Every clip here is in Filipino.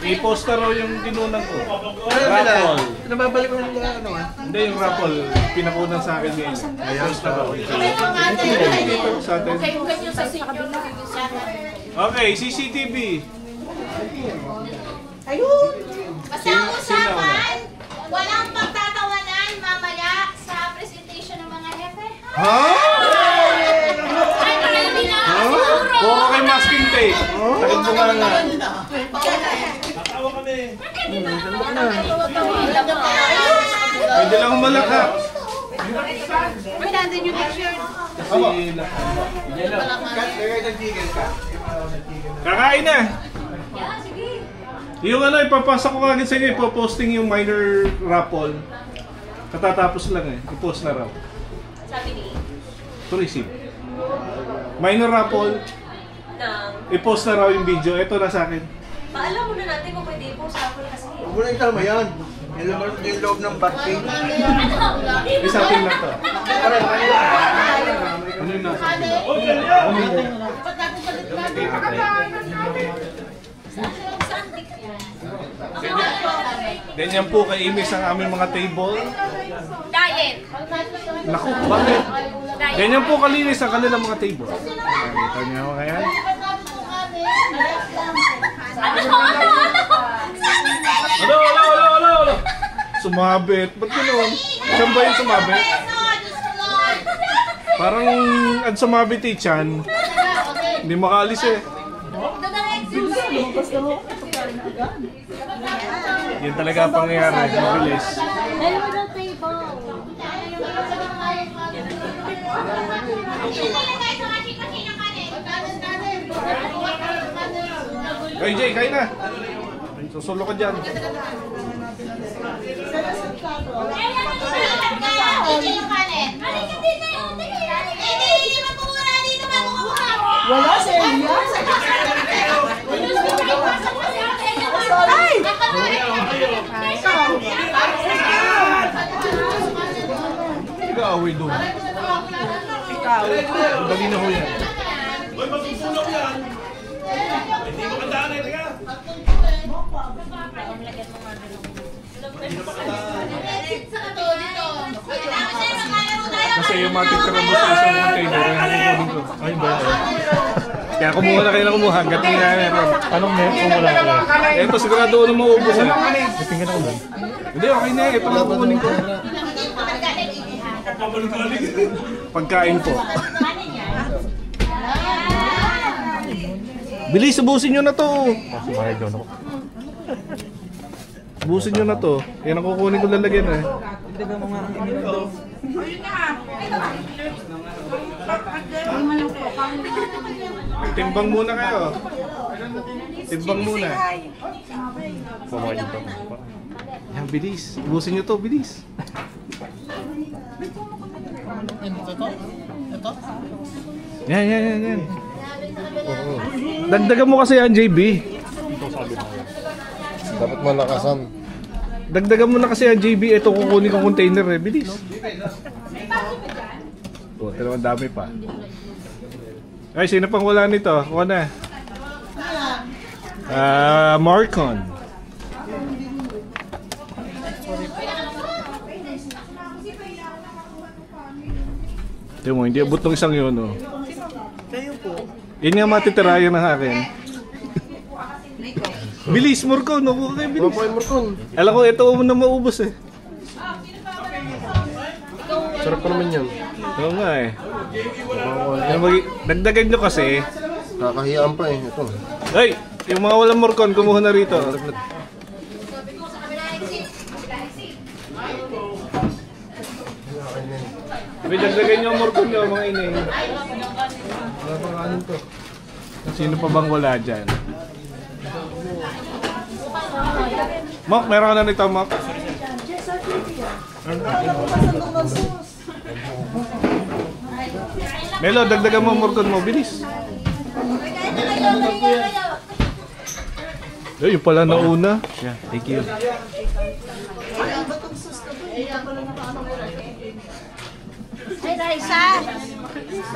I-post na raw yung ginunan ko. Raffle. Nababalik ko yung ano ah. Hindi, yung raffle. Pinakunan sa akin ngayon. I-post na raw. Sa atin. Okay, CCTV. Ayun! Basta ang usapan, walang pagtatawanan mamaya sa presentation ng mga hepe. Ha? Ay, ready na! Puro kay masking tape. Sakit mo nga nga. Nakawa kami. Pwede lang umalaka. May nandun yung picture. Kakain na. Yeah, sige. Yung ano, ipapasa ko kagad sa inyo, ipoposting yung minor raffle. Katatapos lang eh, i-post na raw. Sabi ni? To receive. Minor raffle, i-post na raw yung video. Ito na sa akin. Paalam muna natin kung pwede i-post ako kasi. Huwag mo na itama yan. Yung loob ng backpage. Isa atin lang to. Ano yung nasa akin? Ganyan po kaimis ang aming mga table. Diet. Naku, bakit? Ganyan po kalinis ang kanilang mga table. Nakita niyo ako kaya? Ano? Sumabit. Ba't gano'n? Saan ba yung sumabit? Parang ang sumabit eh, Chan. Hindi makaalis eh. Yan talaga ang pangyayari. Mabilis. Hey Jay, kain na. Susulo ka dyan. Wala si Elias. Ay! Nag-aaway doon. Ikaw. Dali na ho yan. Hoy, masusunog yan. Hindi mo kandaan eh, teka. Kasi yung matitira mo sa isang container, yung kukunin ko. Ay ba? Kaya kumuha na kayo na kumuha. Hanggat nga meron. Anong meron? Kumuha na kayo. Ito sigurado na maubos eh. Tingnan ako doon. Hindi, okay na. Ito lang kukunin ko. Pagkain po. Bilis, ubusin nyo na to. Ubusin nyo na to. Yan ang kukunin ko lalagyan eh. Timbang muna kayo. Timbang muna. Yan, bilis. Ubusin nyo to, bilis. Yan. Dagdagan mo kasi yan, JB. Dapat malakasan. Dagdagan mo na kasi yan, JB. Ito kukunin kong container eh. Bilis. Oh, dalawang dami pa. Ay, sino pang wala nito? Kuha na. Marcon. Tignan mo, hindi abot ng isang yun, oh. Kayo po. Yan nga matitirayan ng akin. Bilis, Marcon. Nakuha kayo, bilis. Alam ko, ito na maubos eh. Sarap pa naman yan. Oo nga eh. Dagdagan nyo kasi. Kakahiyaan pa eh. Ito. Ay! Yung mga walang Marcon, kumuha na rito. May dagdagan nyo ang Marcon nyo, mga inay. Wala pang kanin to. Sino pa bang wala dyan? Mok, meron ka na nito, Mok? Melo, dagdagan mo ang Marcon mo, bilis. Ay, yung pala nauna. Yeah, thank you. Ay, Raisa!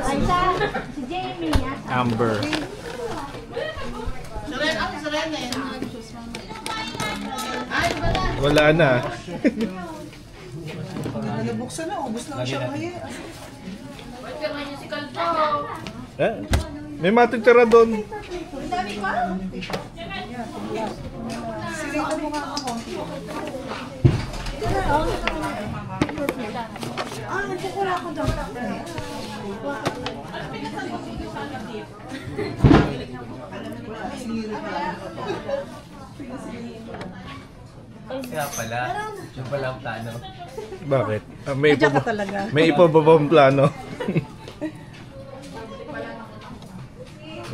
Raisa! Si Jamie. Amber. Wala na. Nabuksan na, ubos na siya ngayon. Eh? May matitira doon. Sirito mo nga ako. Nagkukula ako daw. Kaya pala, yung pala ang plano. Bakit? talaga. May ipababang plano.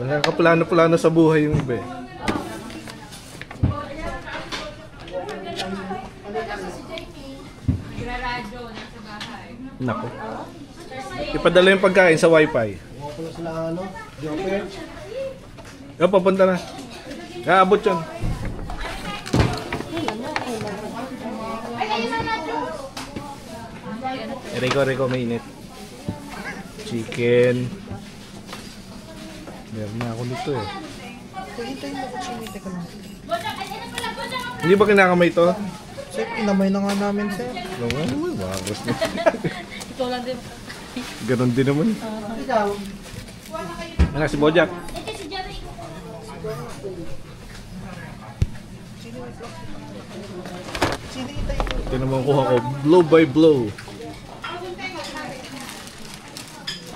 Wala ka plano-plano sa buhay yung iba eh. Nako. Ipadala yung pagkain sa wifi. Wala sila ano? Joker? Papunta na. Kaabot yun. Rico, mainit. Chicken. Meron na ako nito eh. Hindi ba kinakamay ito? Sir, inamay na nga namin, sir. Oo nga naman, wagos na. Ikaw lang din. Ganon din naman. Ikaw. Ano si Bojack? Ito naman kuha ko, blow by blow.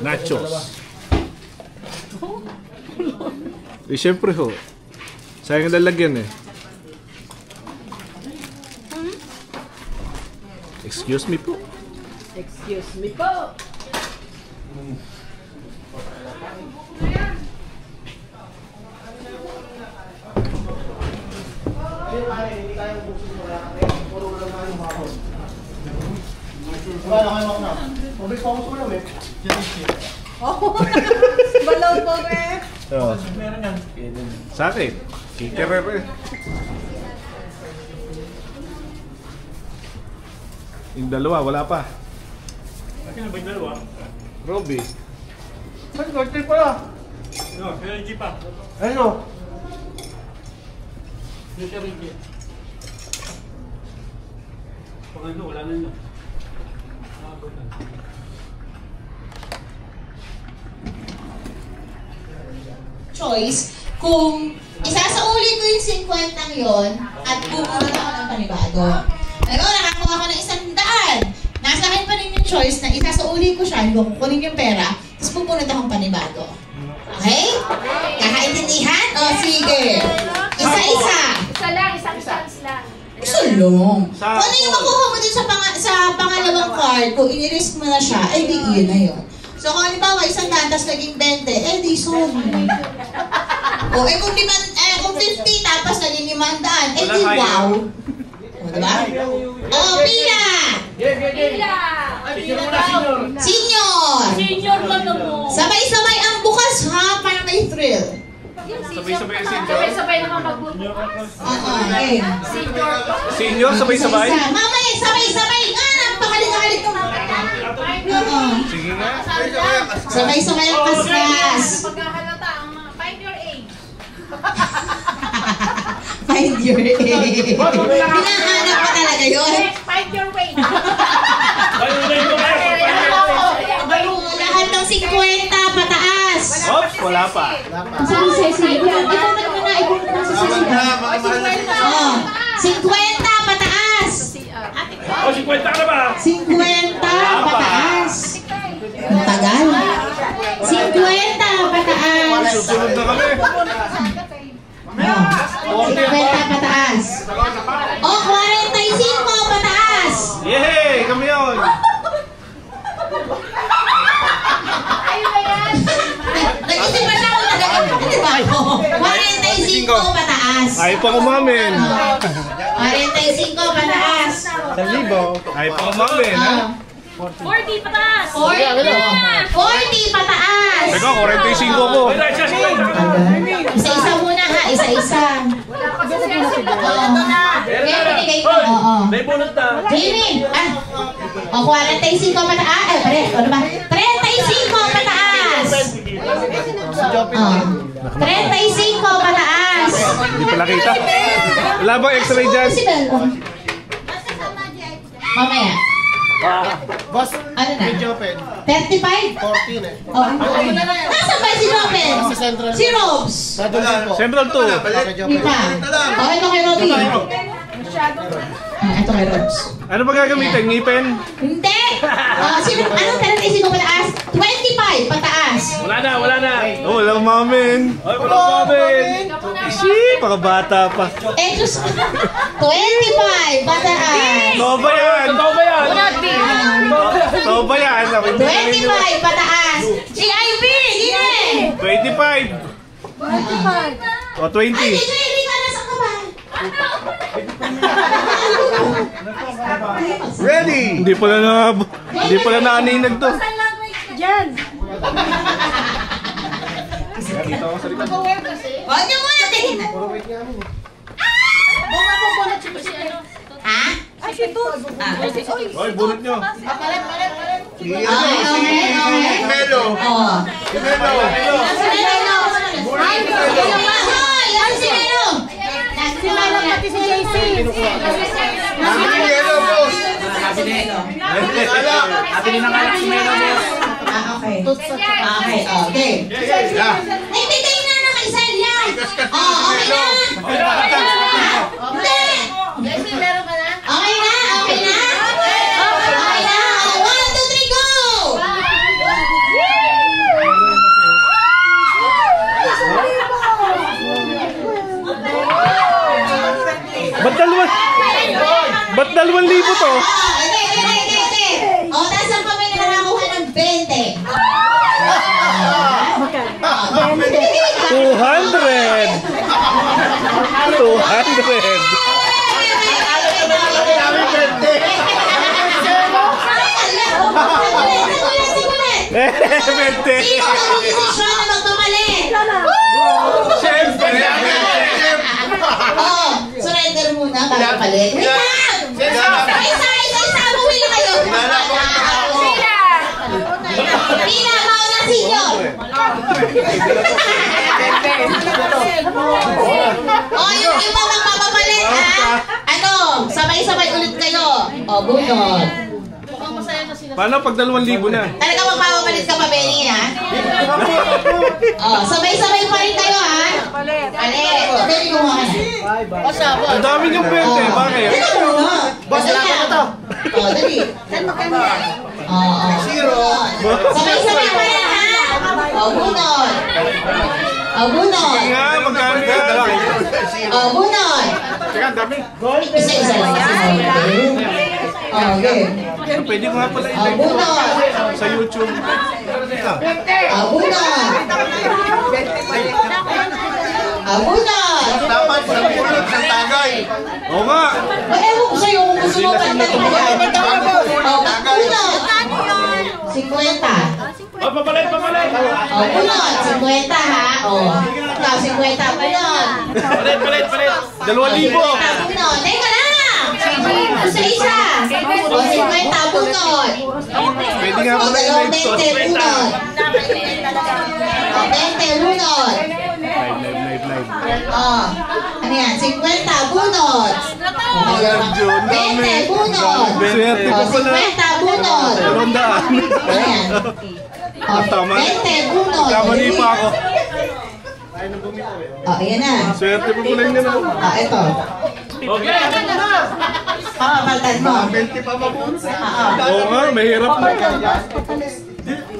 Nachos. Eh, syempre ho. Sayang lalagyan eh. Excuse me po. Excuse me po. Balaw po, eh. Oh. Sa akin. Kikerer eh. Yung dalawa, wala pa. Akin na ba yung dalawa? Robby. Ba't birthday pala? No, kaya hindi pa. Ano? Yung siya rin. Pag ano, wala na yun. Choice kung isasauli ko yung 50 yon at pupunta ako ng panibago. Pero nakakuha ko ng 100. Nasa akin pa rin yung choice na isasauli ko siya, hindi ko kukunin yung pera, tapos pupunta akong panibago. Okay? Kakaintindihan? O sige. Isa-isa. Isa lang, isang chance lang. Isa lang. Kung ano yung makuha mo din sa pangalawang card, kung inirisk mo na siya, eh di yun na yun. So kung halimbawa, 100 tapos naging 20, eh di sorry. O eh kung 50 tapos naging 500, eh di wow. O diba? O pila! Pila! Senior! Senior ka na mo. Sabay-sabay ang bukas ha, para may thrill. Sabay-sabay ang senior? Sabay-sabay naman magbuto. Okay. Senior. Senior, sabay-sabay? Mamaya, sabay-sabay nga, napakalit-kalit ng Sige nga. sabay-sabay ang kaskas. Pagkahalata, find your age. Find your age. Hinahanap pa talaga yun. Find your weight. Lahat ng 50 pataas. Oops, wala pa. Saan si Cecilia? Ikaw na naman na, ikaw na sa Cecilia. Oh, 50 pataas. O, 50 ka na ba? 50 pataas. Ang tagal. 50 pataas. Susunod na kami. Oh, 50 pataas. Oh, 45 pataas. Yay! Kami yun! Ayun na yan. Nag-isip pa siya kung nag-isip ba ako? 45 pataas. Ayaw pa kumamin. 45 pataas. 1,000. Ayaw pa kumamin, ha? 40 pataas. 40 pataas. Teka, 45 ko. Isa-isa muna ha, isa-isa. Kaya binigay ko. Oo. May bunot na. Jamie, o 45 pataas. Ay, pare, ano ba? 35 pataas. 35 pataas. Hindi pala kita. Wala bang x-ray dyan? Si Bel, oh. Mamaya. Boss, Ano na? medyo open. 35? 14 eh. Oh. Nasaan ba si Robin? Nasa Central. Si Robs. Dadulin po. Central 2. Medyo open. Kita. Oh, ito kay Robin. Ito kay Robs. Ano ba gagamitin? Ngipin? Hindi! Anong penalty sino pataas? 25 pataas. Wala na, wala na. Oh, wala mamin. Ay, wala mamin. Shit, bata pa. Eh, Diyos ko. 25 pataas. Totoo ba yan? Totoo ba yan? Totoo ba yan? 25 pataas. Si Ivy, gini. 25. O, 20. Ay, hindi ka nasa kabal. Ready! Hindi pala naaninag to. Diyan. Huwag niyo muna tingnan. Ha? Ay, si Toots. Oy, bunot nyo. Okay. Melo! Oh. Si Melo! Si Melo. Ay, yan si Melo. Si Melo pati si JC. Si Melo, boss! Abili ng anak si Melo. Okay. Okay. Ay, bigay na ng isa yan. Oh, okay na. Hindi. Okay na. Okay na. Okay na. 1, 2, 3, go! Ba't 2,000 to? Hindi. O, taas ang kamay na nakakuha ng 20. 20. Sino ang desisyon na magpamalit? Siyempre. Oh, surrender muna bago palit. Wait lang! Isa, umuwi na kayo. Pina, mauna sinyo. Oh, yung iba magpapapalit, ha? Ano, sabay-sabay ulit kayo. Oh, bunot. Paano pag 2,000 na? Talaga magpapapalit ka pa, Benny, ha? Oh, sabay-sabay pa rin kayo, ha? Palit. Benny, kumuha ka na. Ang dami niyong 20. Bakit? Dito muna. Boss, wala ka na to. Oh, dali. Oo. Sabay-sabay pa rin, ha? Oh, bunot. Oh, bunot. Nga, magkano ka? Oh, bunot. Teka, ang dami. Isa-isa lang kasi. Oh, game. Pwede ko nga pala Oh, bunot. sa YouTube. Oh, bunot. Oh, bunot. Dapat sa pulot ng tagay. Oo nga. Ewan ko sa'yo kung gusto mo palitan mo yan. Oh, bunot. 50. Oh, papalit. Oh, bunot. 50, ha? Oh. Ikaw, 50. Bunot. Palit. 2,000. Bunot. Teka lang. Isa-isa. Oh, 50. Bunot. Pwede nga Oh, pala yung dalawang live to. 20. Bunot. Oh, 20. Bunot. Live. Oh. Ano yan? 50. Bunot. Oh, 20. Bunot. Swerte ko Oh, pala. 50. Bunot. 200. Ayan. Oh, Tama. 20. Bunot. Kamali pa ako. Oh, ayan na. Swerte pa pala yun. Oh, ito. Okay. Oh, paltan mo. 20 pa mabuti. Oo nga, mahirap na.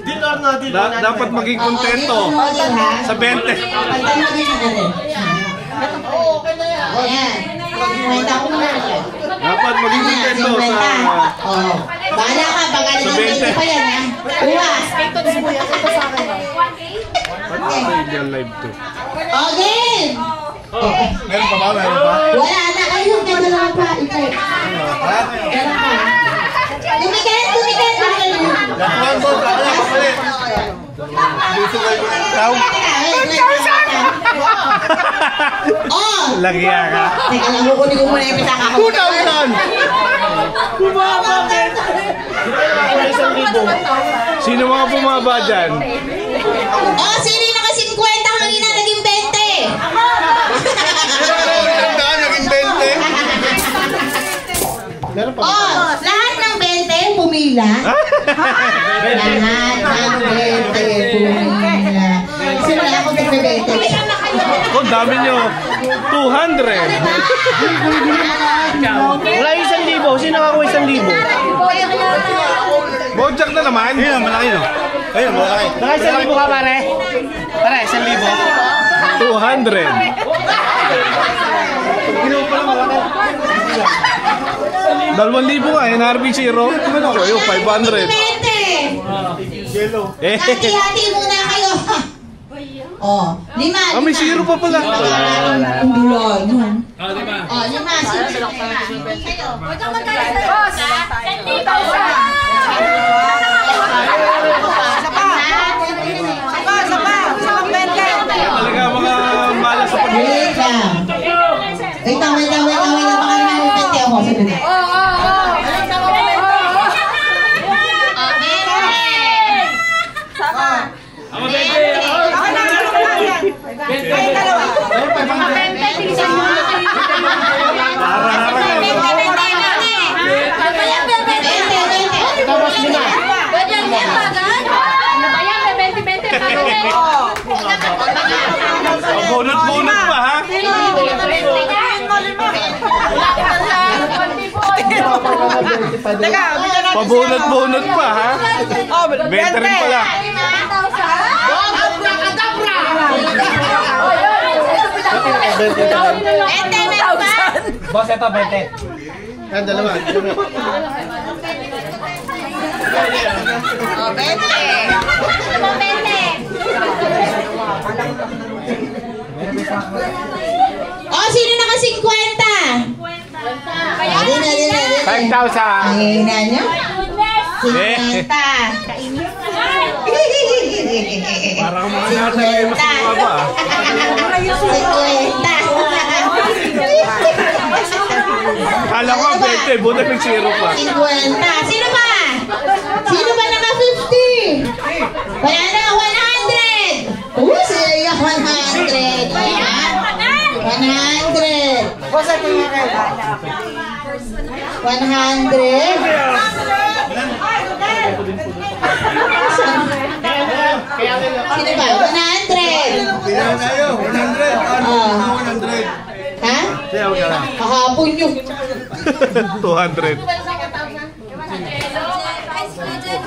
Dito na. Dapat maging kontento. Oh, din ha? Sa 20. Paltan mo din na rin. Ayan. 50 ko na rin. Dapat maging kontento sa... Oh. Bahala ka, pag ano ng 20 pa yan, ha? Uwas. Pag live to. Okay. Meron pa ba? Meron pa? Wala na. Ayun, meron lang pa. Ikay. Meron pa. Tumikit. Lakuan mo, kaya kapalit. Oh! Lagya ka. Teka lang, kukunin ko muna yung pitaka ko. 2,000! Sino mga bumaba dyan? Oh, sino yung naka-50 kanina naging 20? Naging 20? Oh, lahat na. Simula ako sa 20. Oh, dami nyo. 200. Wala yung 1,000. Sino ako 1,000? Bojack na naman. Ayun, malaki no. Ayun, malaki. Naka 1,000 ka pare? Pare, 1,000. 200. Ginawa pa lang malaki. 2,000 nga, NRB 0. So, yun, 500. 20! Yellow. Hati-hati muna kayo. Oh, 5. May 0 pa pala. Ang dulo. Ah, di ba? Oh, 5. Sino? Kayo. Huwag kang magkakalit. Boss, 10,000. Talaga mga malas sa pag- Wait lang. Wait lang. Baka naman pente ako. Sabi mo. Ako, Bebe. Bunot-bunot pa, ha? Pabunot-bunot pa, ha? Benta rin pala. Boss, ito 20. Yan, dalawa. Oh, 20. Oh, sino naka 50? Dali na. 5,000. Ang hina niyo? 50. Parang mga nasa kayo mas mababa, ah. 50. Kala ko 20, buta may 0 pa. 50. Sino ba? Sino ba naka 50? Wala na, 100. Oh, siya 100. 100. 100. Sino ba? 100. Bilang tayo. 100. Ano? 100. Ha? Sayaw ka lang. Kahapon yun. 200.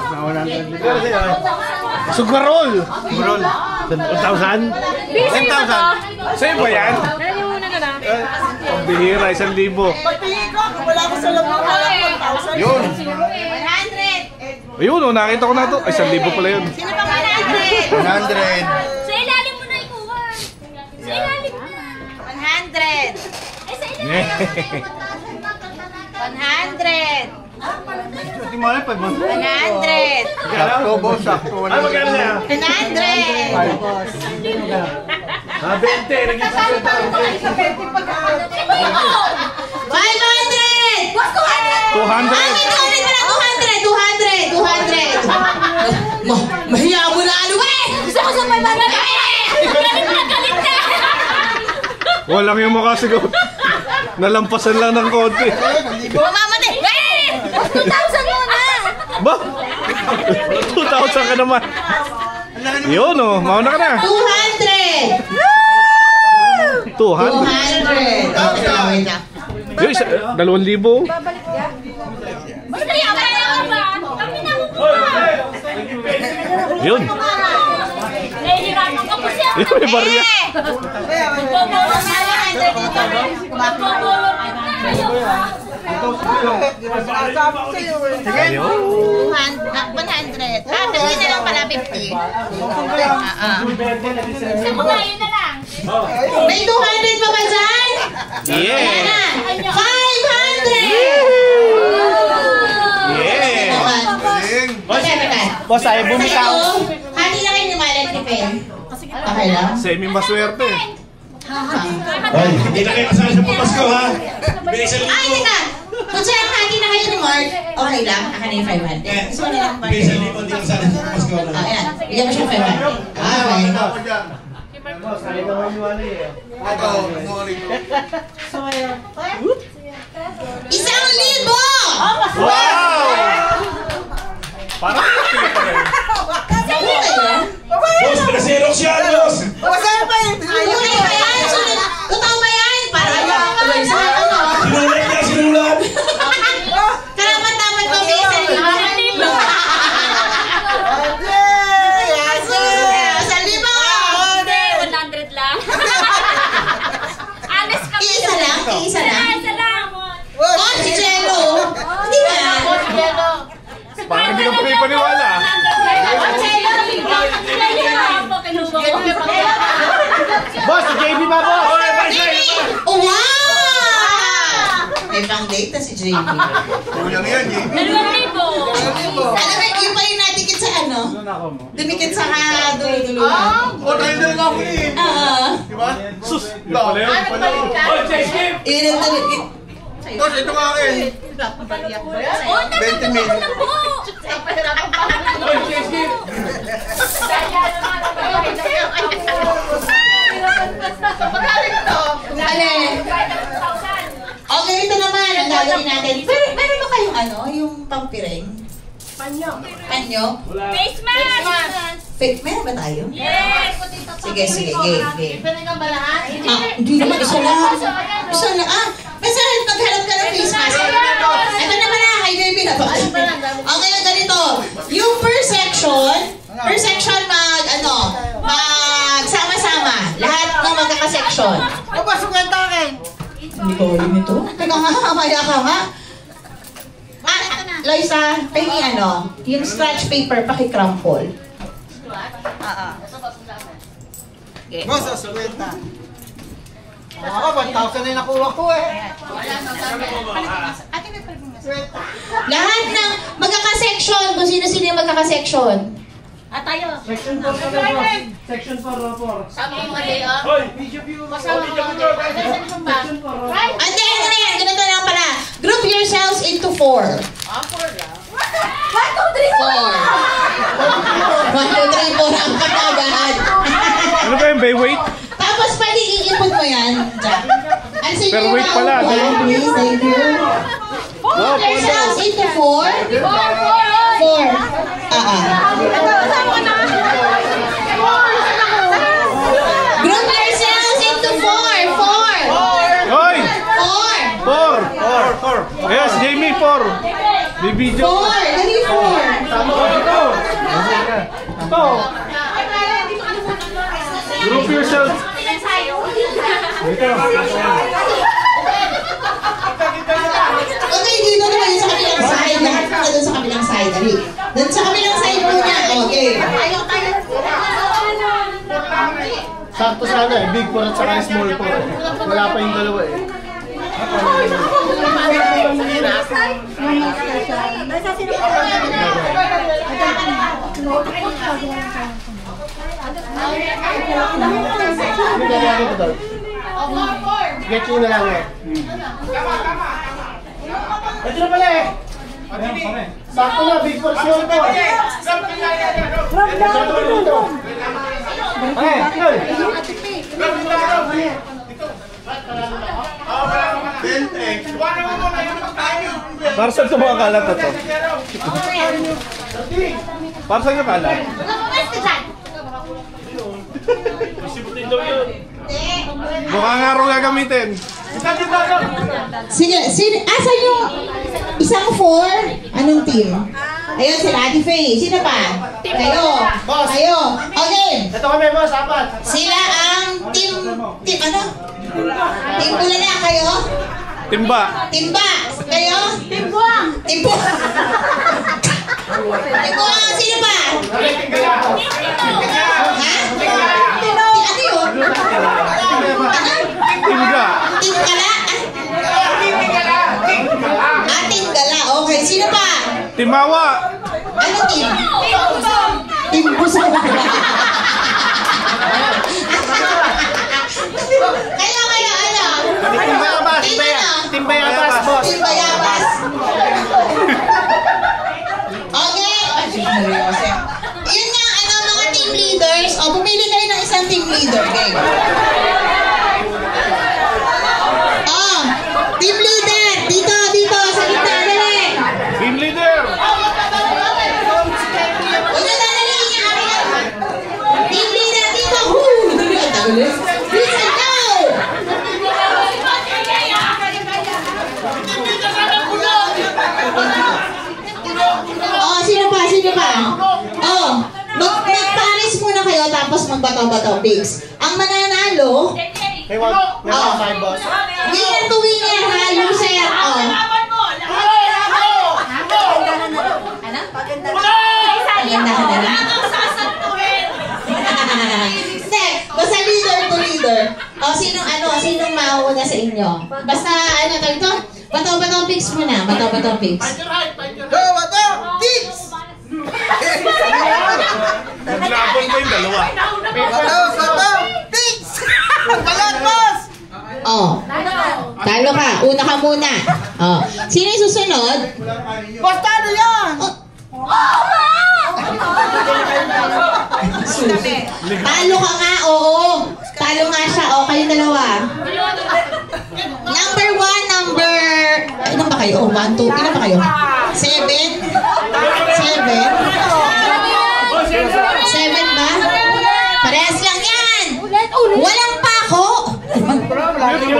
Na 100. Pero sayaw. Sugarol. Burol. 1,000? 10,000. Sa'yo ba yan? Nalagyan mo na na. Ang bihira, 1,000. Yun. 100. Ayun, oh, nakita ko na to. Ay, 1,000 pala yun. Sino ba 100? 100. Sa ilalim mo na ikuha. Sa ilalim mo na. 100. Eh, sa ilalim. 100. Hindi mo alam, 500. 100. Sakto, boss. Sakto. Ay, magkano na? 100. 20. Naging 500. 200. May 200 pala. 200. Mahiya mo na ano ba eh? Gusto ko sa 500. Galit ka. Walang yung makasigaw. Nalampasan lang ng konti. Mamamatay. Eh! 2,000 muna. Ba? 2,000 ka naman. Yun, oh. Mauna ka na. 200. 200. 200. Okay na. Yung isa, 2,000. Basta yung kaya ka ba? Kami na kukuha. Yun. Nahihirapan ka po siya. Yung may barya. Magbobolong na lang. Magbobolong na kayo. Ayun. 100. Kasi na lang pala 50. Sa mga yun na lang. May 200 pa ba dyan? Yeah. 500! Yeah. Boss, ayaw Bumitaw. Hati na kayo ni Malan ni Pen. Okay lang? Semi maswerte. Hindi na kayo kasali sa pamasko, ha? May 1,000. Ay, teka! Kung siya ang hati na kayo ni Mark, okay lang. Ako na yung 500. So, na lang Mark. May 1,000. Hindi kasali sa pamasko. Ayan. Bigyan mo siya 500. Okay. Boss, ayaw ka maniwala eh. Ito, sorry. 1,000! Wow! Parang sila pa rin. Ano ba yan? Boss, Xerox yan, boss! Masaya pa yun. Tunay ba yan? Totoo ba yan? Para Sinulat niya, sinulat! karapat-dapat pa may isang libo. Isang libo! 100 lang. Honest ka. Iisa lang? Iisa lang? Isa lang. Oh, si Jello! Hindi na. Parang hindi ka pa kayo paniwala. Boss, si JB pa, boss. Oh, wow! May pang date na si JB. Kulang yan, JB. 2,000. Alam mo, yung pa yung natikit sa ano? Dumikit sa dulo-dulo. Tayo na lang ako eh. Diba? Sus! Yun pala yun. Hoy, Chase Kim! Yun ang dumikit. Boss, ito nga akin. 20 minutes. Hoy, Chase Kim! Alin? Okay, ito naman ang gagawin natin. Pero meron ba kayong ano? Yung pampiring? Panyo? Face mask. Fake, meron ba tayo? Yes. Sige, game. Hindi naman, isa lang. Isa lang. Basta maghanap ka ng face mask. Ito naman na, kay baby na to. Okay, ganito. Yung per section magsama-sama. Lahat ng magkaka-section. Papasok nga takin. Hindi ko alam ito. Teka nga, mamaya ka nga. Loisa, pahingi yung scratch paper, paki-crumple. Boss, suwenta. Ako, 1,000 na yung nakuha ko eh. Lahat ng magkaka-section, kung sino-sino yung magkaka-section. Section 4 pa rin, boss. Section 4, rapor. Hoy! And then, ganito lang pala. Group yourselves into 4. 1, 2, 3, 4 ang kapagahan. Ano ba yung Bayweight? Tapos pwede iipon mo yan, Jack. And so Per weight pala, please, thank you. Group yourselves into 4. 4. Group yourselves into 4. 4. Hoy! 4. 4! Yes, Jamie, 4! Bibidyo. 4. Dali 4. Ito! Group yourself. Okay, dito naman yun sa kabilang side. Lahat na doon sa kabilang side. Dali. Doon sa kabilang side muna. Okay. Sakto sana eh. Big 4 at saka small 4. Wala pa yung dalawa eh. Get you na lang eh. Ito na pala eh. Sakto na, big 4 small 4. Para saan sa mga kalat na to? Para saan yung kalat? Mukha nga rin gagamitin. Sige, asan yung isang 4? Anong team? Ayun, si Ate Faye. Sino pa? Kayo. Kayo. Okay. Ito kami boss, 4. Sila ang team ano? Team Bulala. Kayo? Timba. Timba. Kayo? Timbuang. Timbuang. Timbuang. Sino pa? Ha? Ano yun? Ano? Timga. Tingkala? Tingkala. Okay. Sino pa? Timawa. Ano team? Timbuso. Kayo, ano? Timbayabas, Timbayabas, boss. Timbayabas. Okay. Yun nga, mga team leaders. O, pumili kayo ng isang team leader. Okay. Team leader. Dito, sa gitna. Dali. Team leader. Team leader. bato-bato pigs. Ang mananalo, May my boss. winner to winner ha, loser. Oh. Ano? Pagandahan na lang. Hindi, basta leader to leader. O, sinong mauuna sa inyo? Basta, ano to ito? Bato-bato pigs muna, bato-bato pigs. Bato! Tips! Naglabon ko yung dalawa. Bato! Tips! Balat, boss! Oh. Talo ka. Una ka muna. Oh. Sino yung susunod? Boss, talo yan! Talo ka nga, oo. Talo nga siya. O, kayo dalawa. Number 1, number... Ilan ba kayo? 1, 2, ilan ba kayo? 7? 7 ba? Parehas lang yan. Walang pako.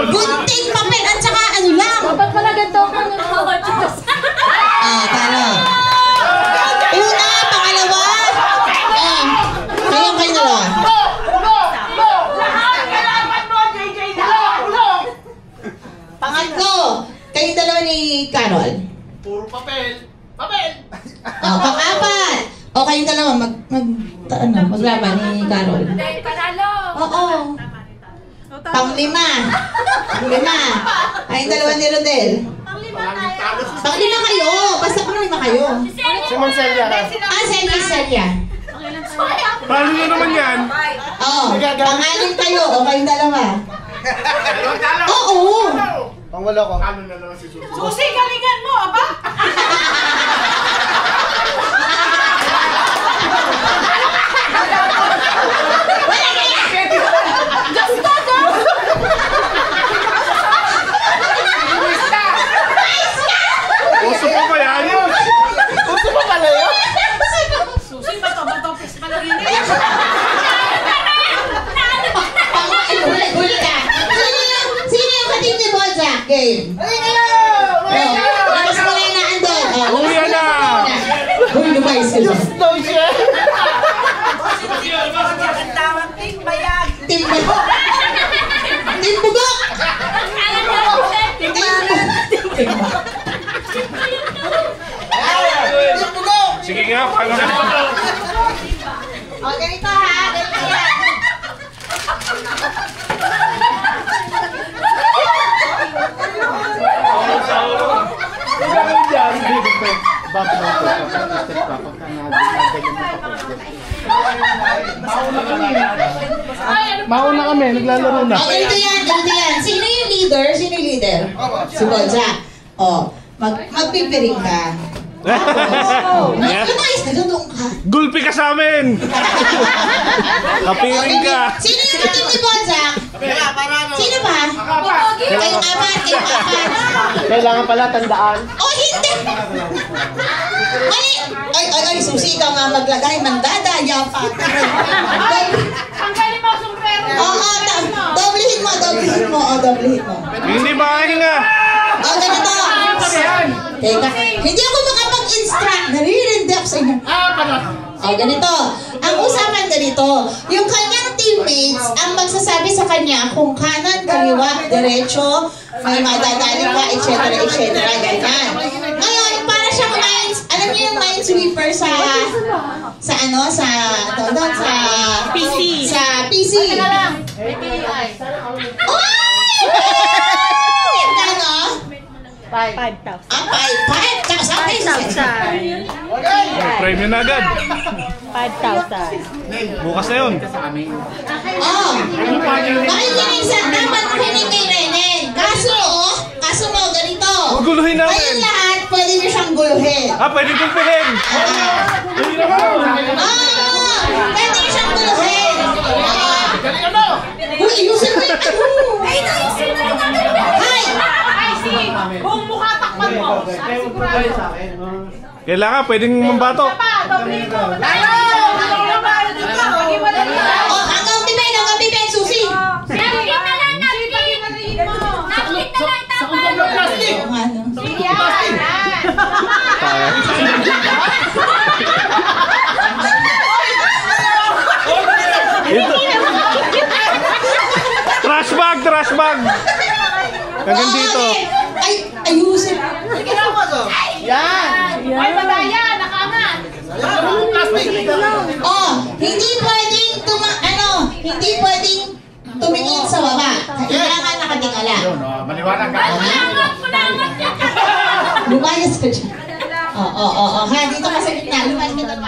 Gunting, papel, at saka ano lang. Dapat pala ganito ka ng Ah, talo. Una, pangalawa. Kayo dalawa. Pangatlo, kayo dalawa ni Carol. Puro papel. Papel! Pang-apat. O kayong dalawa, maglaban ni Carol. Panalo. Oo. Pang-lima. Kayong dalawa ni Rodel. Pang-lima kayo. Basta pang-lima kayo. Si Moncelia. Celia. Paano nyo naman yan? Pang-anim kayo. O kayong dalawa. Oo. Pang-walo ko. Susi, galingan mo, aba? Uso pa ba yan? Gusto mo pala yun? Susi, bato-bato, pis pala rin. Huli ka. Sino yung kating ni Bojack? Game. Labas mo na yung naandun. Huli yan na! Huli, lumayos ka dyan. No shit! Timbugok! Timbugok! Sige nga, paano na? O, ganito ha. Ganito yan. Mauna kami, naglalaro na. O, ganito yan. Sino yung leader? Si Bojack. O, magpipiring ka. Lumayos ka, doon ka. Gulpi ka sa amin! Kapiring ka! Sino yung kating ni Bojack? Sino ba? Kayong apat. Kailangan pala tandaan. Oh, hindi! Mali! Ay, susi ka nga maglagay. Mandadaya pa. Tanggalin mo ang sombrero. Oo, doblehin mo. Hindi mahinga! O, ganito. Teka, hindi ako makapag-instruct. Naririndi ako sa inyo. O, ganito. Ang usapan ganito, yung kanyang teammates ang magsasabi sa kanya kung kanan, kaliwa, diretso, may madadali ka, etc. Ganyan. Ngayon, para siyang alam niyo yung minesweeper sa PC. Sa PC. Oy! Kano? 5,000. 5,000. May premyo na agad. 5,000. Bukas na yun. Oh, makikinig sa dapat makinig kay Renen. Kaso mo, ganito. Guguluhin namin. Kayong lahat, pwede niyo siyang guluhin. Pwede gulpihin! Pwede niyo siyang guluhin. Uy, ayusin mo yung Ay, naisip na lang natin. Hi! Ay, si, kung mukha takpan mo. Sigurado. Kailangan, pwedeng mambato. Doble mo. Tayo! Oh, hanggang pipen, susi. Napkin na lang, napkin. Napkin na lang, tapos. Oo nga, no? Ito, bag. Hanggang dito. Ay, ayusin. Yan. Ay, madaya. Nakaangat. Oh, hindi pwedeng hindi pwedeng tumingin sa baba. Kailangan nakatingala. Maliwanag ka. Punangat niya. Lumayas ka dyan. Oo. Ha, dito ka sa gitna. Lumayas ka dyan.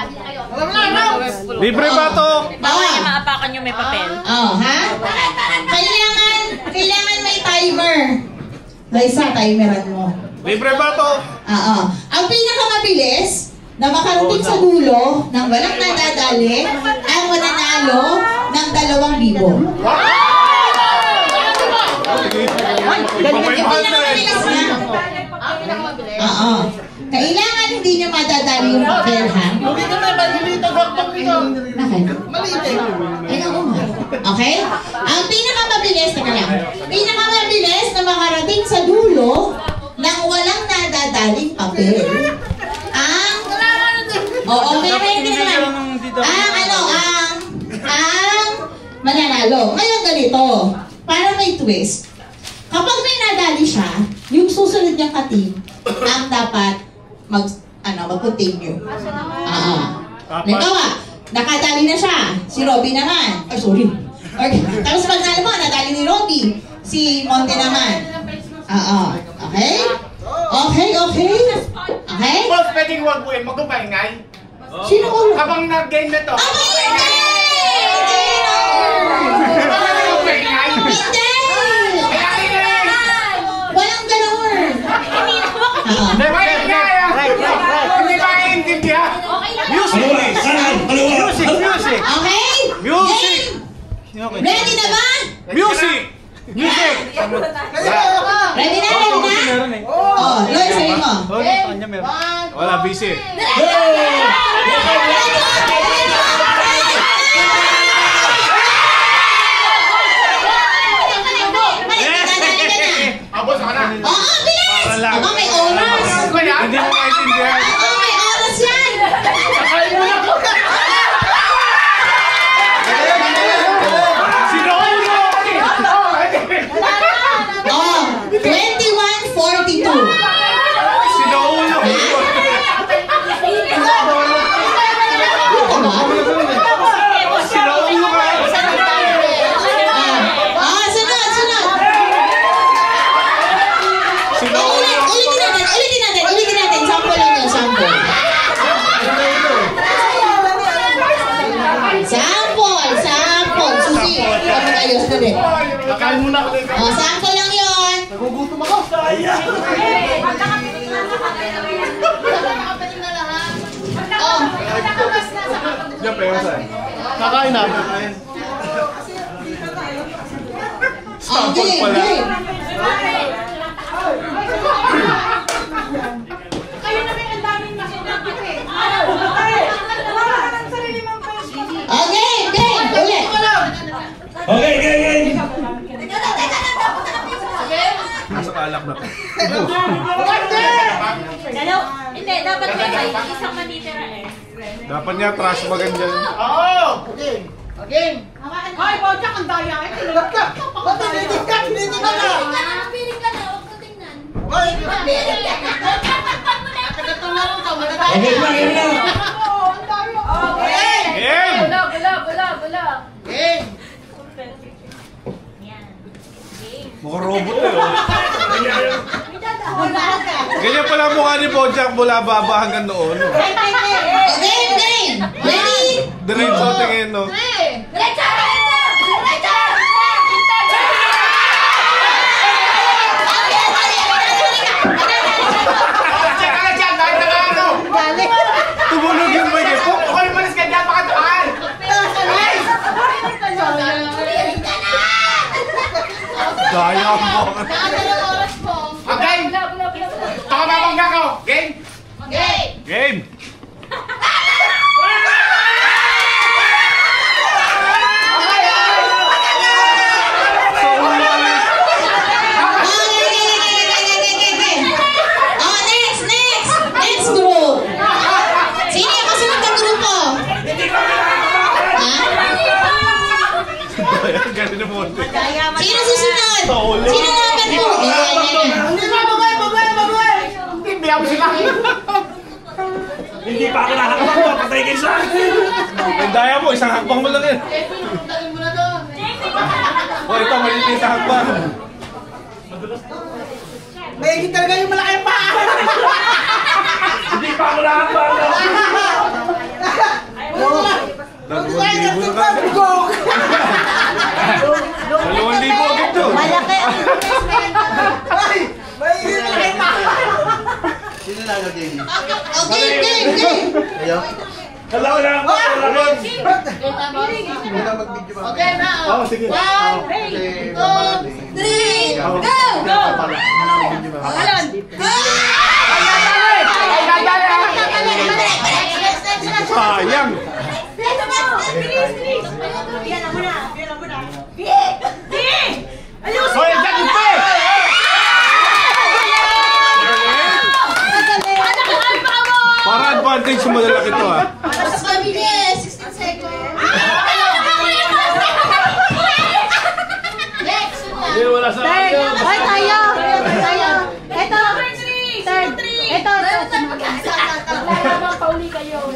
Libre ba to? Bawal niya maapakan yung may papel. Ha? Kailangan may timer. Liza, timeran mo. Libre ba to? Ang pinakamabilis na makarating sa dulo ng walang nadadali ang mananalo ng 2,000. Yung pinakamabilis na. Kailangan hindi niya madadali yung papel, ha? Bakit? Okay? Ang pinakamabilis na makarating sa dulo ng walang nadadaling papel ang mananalo. Ngayon ganito, para may twist. Kapag may nadali siya, yung susunod niyang ka-team ang dapat mag-continue. Halimbawa, nakadali na siya. Si Robby naman. Ay, sorry. Okay. Tapos pag nadali ni Robby, si Monte naman. Okay? Okay? Boss, pwedeng huwag mo magpapaingay. Sino ulo? Habang nag-game na to. Hindi! Walang ganun! Hindi ba naiintindihan? Music! Okay? Music! Ready na ba? Music! Ready na? Loy, sabi mo. Wala, busy. Abos ka na. Bilis! Aba, may oras! Hindi mo maintindihan. May oras yan! Sino ulo? 21:42. Sino ulo? Sino ulo ka? Ulitin natin. Sample lang yun, sample. Susi, kapag ayos na rin. Nakain muna ako. Sample lang yun. Nagugutom ako. Diyan pa yun saan? Nakain na. Sample pala. Kayo na may ang daming masinapit eh. Game! Ulit! Okay. Nasa kalak na to. Hindi, dapat may isang matitira eh. Dapat niya trash bagan dyan. Oo! Ay, Bojack, ang daya eh. Tinilat ka. Tinilat ka na. Piling ka na, huwag mo tingnan. Game! Bulog. Mukhang robot eh. Ganyan pala ang mukha ni Bojack mula baba hanggang noon. Game! Ready? Diretso tingin, no? Tumunog yung mic eh. Ako yung malis ka dyan, makatuan! Daya mo. Okay! Baka mabangga ko! Game! Game! Next group. Sino yung kasunod na grupo? Ha? Galing na mo. Sino susunod? Sino naman mo? Hindi ba, babae! Hindi ako sila. Hindi pa ako nakakapag patay kayo sa akin. Ang daya mo, isang hakbang mo lang yan. O, ito, maliit na isang hakbang. May talaga yung malaki pa. Hindi pa ako nakakapag. 2,000 na kagad. 2,000 agad to. Malaki ang May malaki pa. Sino na game? game. Wala ko na. Okay na. Oo, sige. 1, 2, 3, go! Sayang. Hoy, dyan pa eh. Para advantage mo lalaki to ha. Mas mabilis, 16 seconds. Next, Hindi, wala sa akin. Hoy, tayo! Ito! Third! Ito! Wala namang pauli kayo.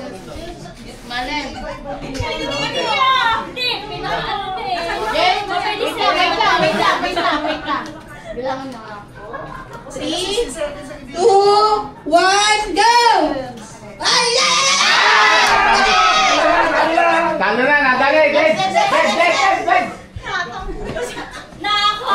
Malen. Hindi! Pinaka-ano eh. Wait lang. Bilangan mo. 3, 2, 1, go! Ay, Talo na, nadali. Dead. Nako!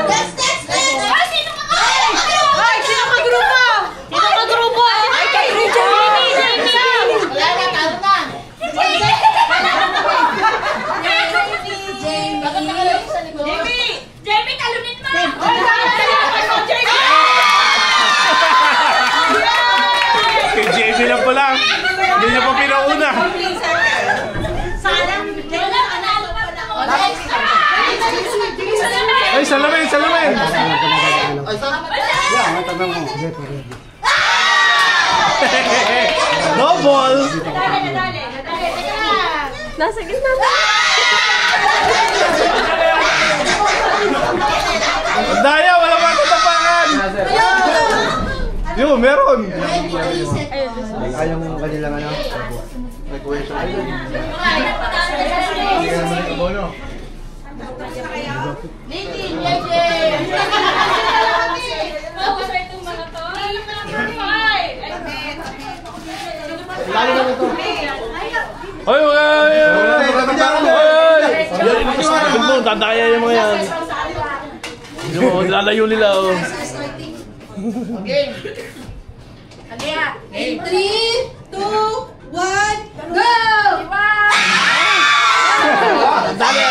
Next! Bilis! Jamie, talunin mo! Kay JB lang pala. Hindi niya pa pinauna. Ay, salamin! Double! Nasa gitna na. Ang daya! Wala pa tatapakan! Yun, meron! Ayaw mo kanilang ano? Request. Hoy, Dadaya yung mga yan. Hindi mo, lalayo nila oh. Okay. 3, 2, 1, go! Dali!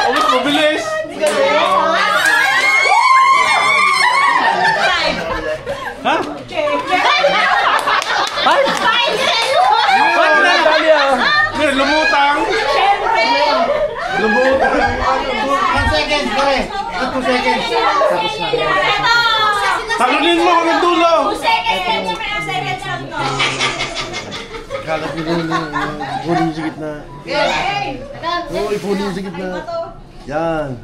Oh, mas mabilis! Ha? Dali ah! Lumutang! Lumutang! 1 second, pare. 2 seconds. Tapos na. Talunin mo hanggang dulo! 2 seconds! Kalat nyo yung ipunin sa gitna. Oo, ipunin sa gitna. Yan.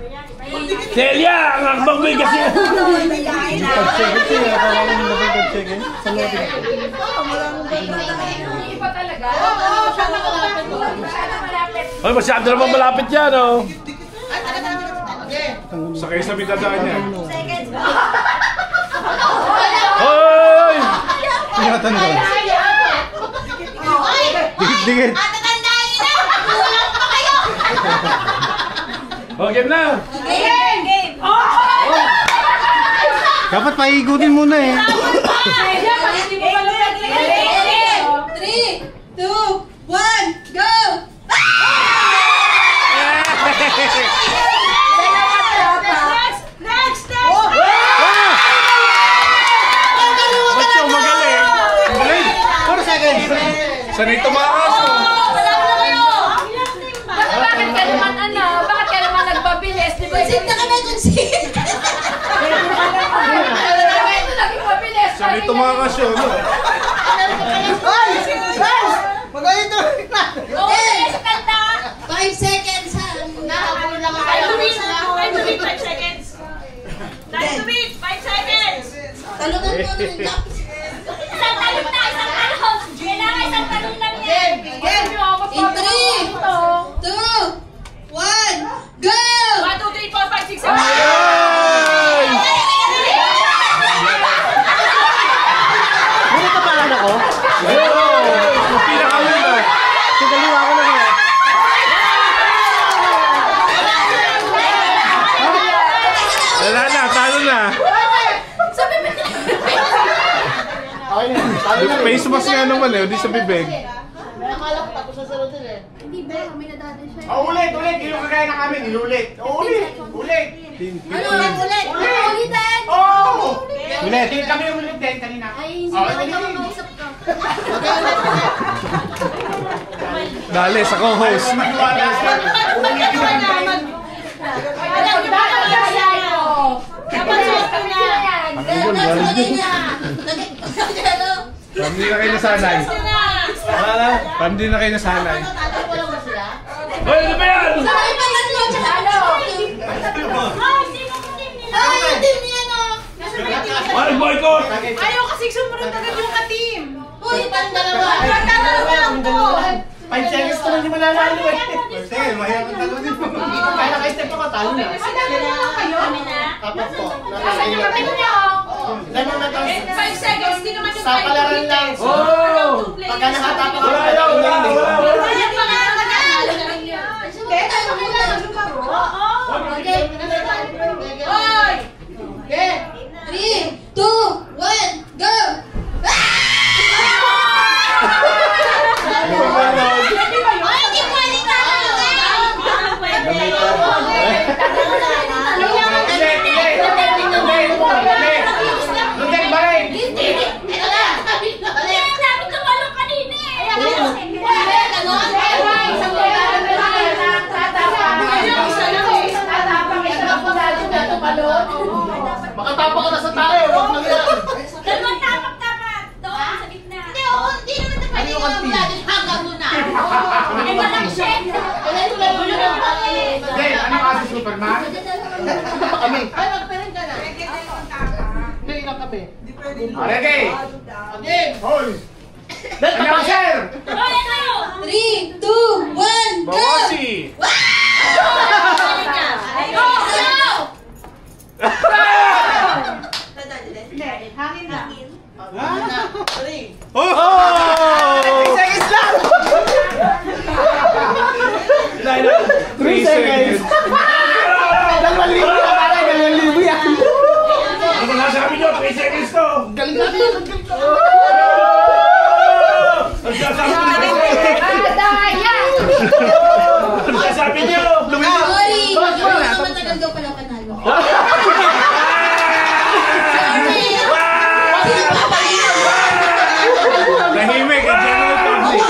Celia! Ang akbang may kasi! Hindi 5 seconds eh. Akala ko yung dapat 5 seconds. Saan natin? Ay, masyado naman malapit yan oh! Sakay sa bidadaan niya. Hoy! Ingatan ko. Dikit-dikit. Tatandaan niyo na! Kulang pa kayo! Oh, game na! Game! Dapat paigutin muna eh. 3, 2, 1, go! Next! Ba't siya magaling? Galing! 4 seconds. Sanay tumakas oh! Wala bakasyon. Magaling to! Okay, sa kanta. 5 seconds ha. Time to beat. 5 seconds. Time to beat. 5 seconds. Talungan mo na yung gap. Isang talon na, isang talon. Kailangan isang talon lang yan. In 3, 2, 1, go! 1, 2, 3, 4, 5, 6, 7. Ano ka pala na ko? Pinakauna. Sigaliwa ko na nga. Wala na, talo na. Okay na. Talo na. Face mask nga naman eh, hindi sa bibig. Nakala ko tapos sa sarod din eh. Ulit. Yung kagaya na kami, inulit. Ulit. Ano lang ulit? Ulitin! Oh! Ulit. Hindi kami ulit din kanina. Ay, hindi naman makausap ka. Dali, sa co-host. Pamili na kayo nasanay. Pamili na kayo nasanay. Hoy, ano ba yan? Walang boycott! Ayaw kasi sumunod agad yung ka-team. Uy, pandalawa! 5 seconds to lang yung mananalo eh. Sige, mahirap ang talo din mo. Kaya naka-step ako, talo na. Kayo? Apat po. Asan yung kapit niyo? Ganun na tayo. 5 seconds, di naman yung Sa palaran lang. Oh! Pagka nakatapos ako, Wala! Hoy! 3, 2, 1, go! Ay, hindi ko Luntek ba rin? Ito na! Sabi ko malong kanina eh. Makatapang ka na sa tayo, huwag lang yan. Dalawang tapak-tapak. Doon sa gitna. Hindi naman ito pwede yung mula din hanggang muna. Ay, walang check. Hindi, ano kasi Superman? Kami. Ay, magpirin ka na. Hindi lang kami. Ready? Again. Hoy! Ano, sir? Hoy, ano? 3, 2, 1, go! Bawashi! Go! Go! Hangin lang. Oh! 3 seconds lang! 3 seconds. 2,000 yan, pare. 2,000 yan. Ano ba nasabi nyo? 3 seconds to! Galing natin yan. Galing ka. Ang sasabi nyo! Ang sasabi nyo! Sorry! Matagal daw pala panalo. Nahimik ang general public.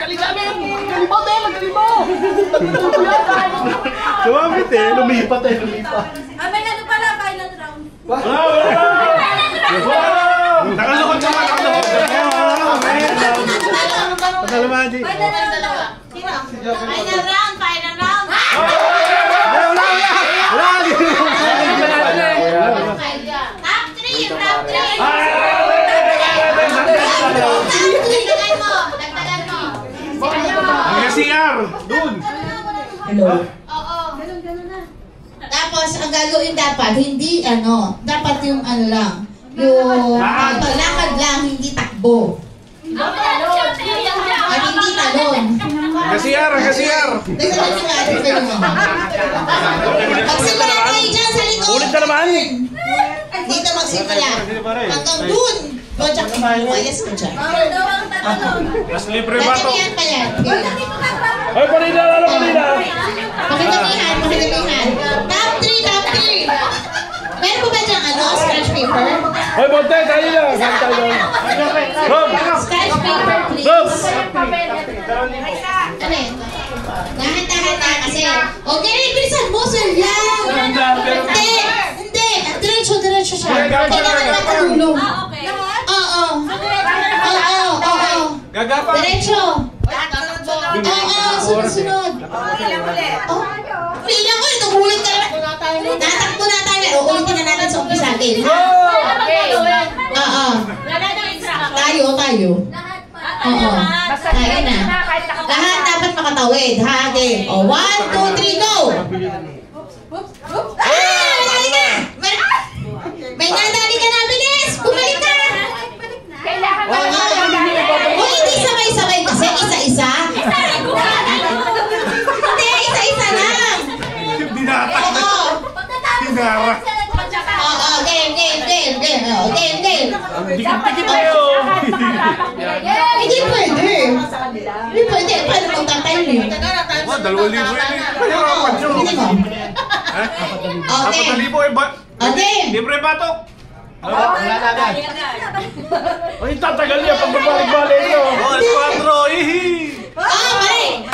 Galing namin. Galing mo, te. Magaling mo. Lumapit eh. Lumipat eh. Lumipat. May ano pala, final round. Nakalukot naman. Nakalukot. Pagkalamadi. Final round. Final round, final round. Top 3, top 3. Dagdagan mo, dagdagan mo. Ang CR. Doon. Oo. Tapos, ang gagawin dapat, hindi dapat yung lang, yung lakad lang, hindi takbo. At hindi talon. Ang CR. Dagdagan nyo nga, dagdagan nyo. Magsimula kayo dyan sa likod. Ulit na naman. Dito magsimula. Hanggang dun. Project mo, ayos ka dyan. Mas libre ba to? Pagkamihan pa yan. Hoy, kanina! Ano kanina? Pakitamihan. Top 3, top 3. Meron po ba dyan, scratch paper? Hoy, Monte, tayo na. Saan tayo doon? Rob! Scratch paper, please. Rob! Ano yun? Dahan-dahan na kasi. Okay, bilisan mo, Sir Yang. Hindi. Diretso siya. Kailangan naman tulong. Oo. Gagapa. Diretso. Oo, sunod. Pila ko, tumulit ka naman. Tatakbo na tayo. Uulitin na natin sa umpisa. Oo. Tayo. Oo. Tayo na. Lahat dapat makatawid. Ha, game. 1, 2, 3, go! Dali ka! May nadali ka na, bilis! Bumalik ka! O, hindi sabay-sabay kasi isa-isa. Hindi, isa-isa lang. Binatak na. Oo. Binara. Oo, game. Dikit-dikit tayo. Hindi pwede. Hindi pwede. Paano magtatayo yun? 2,000 yun eh. Hindi mo. Okay. 4,000 eh. Okay. Libre batok. Ay, tatagal niya pag babalik-balik nyo. Alas 4. Ihi. Mali.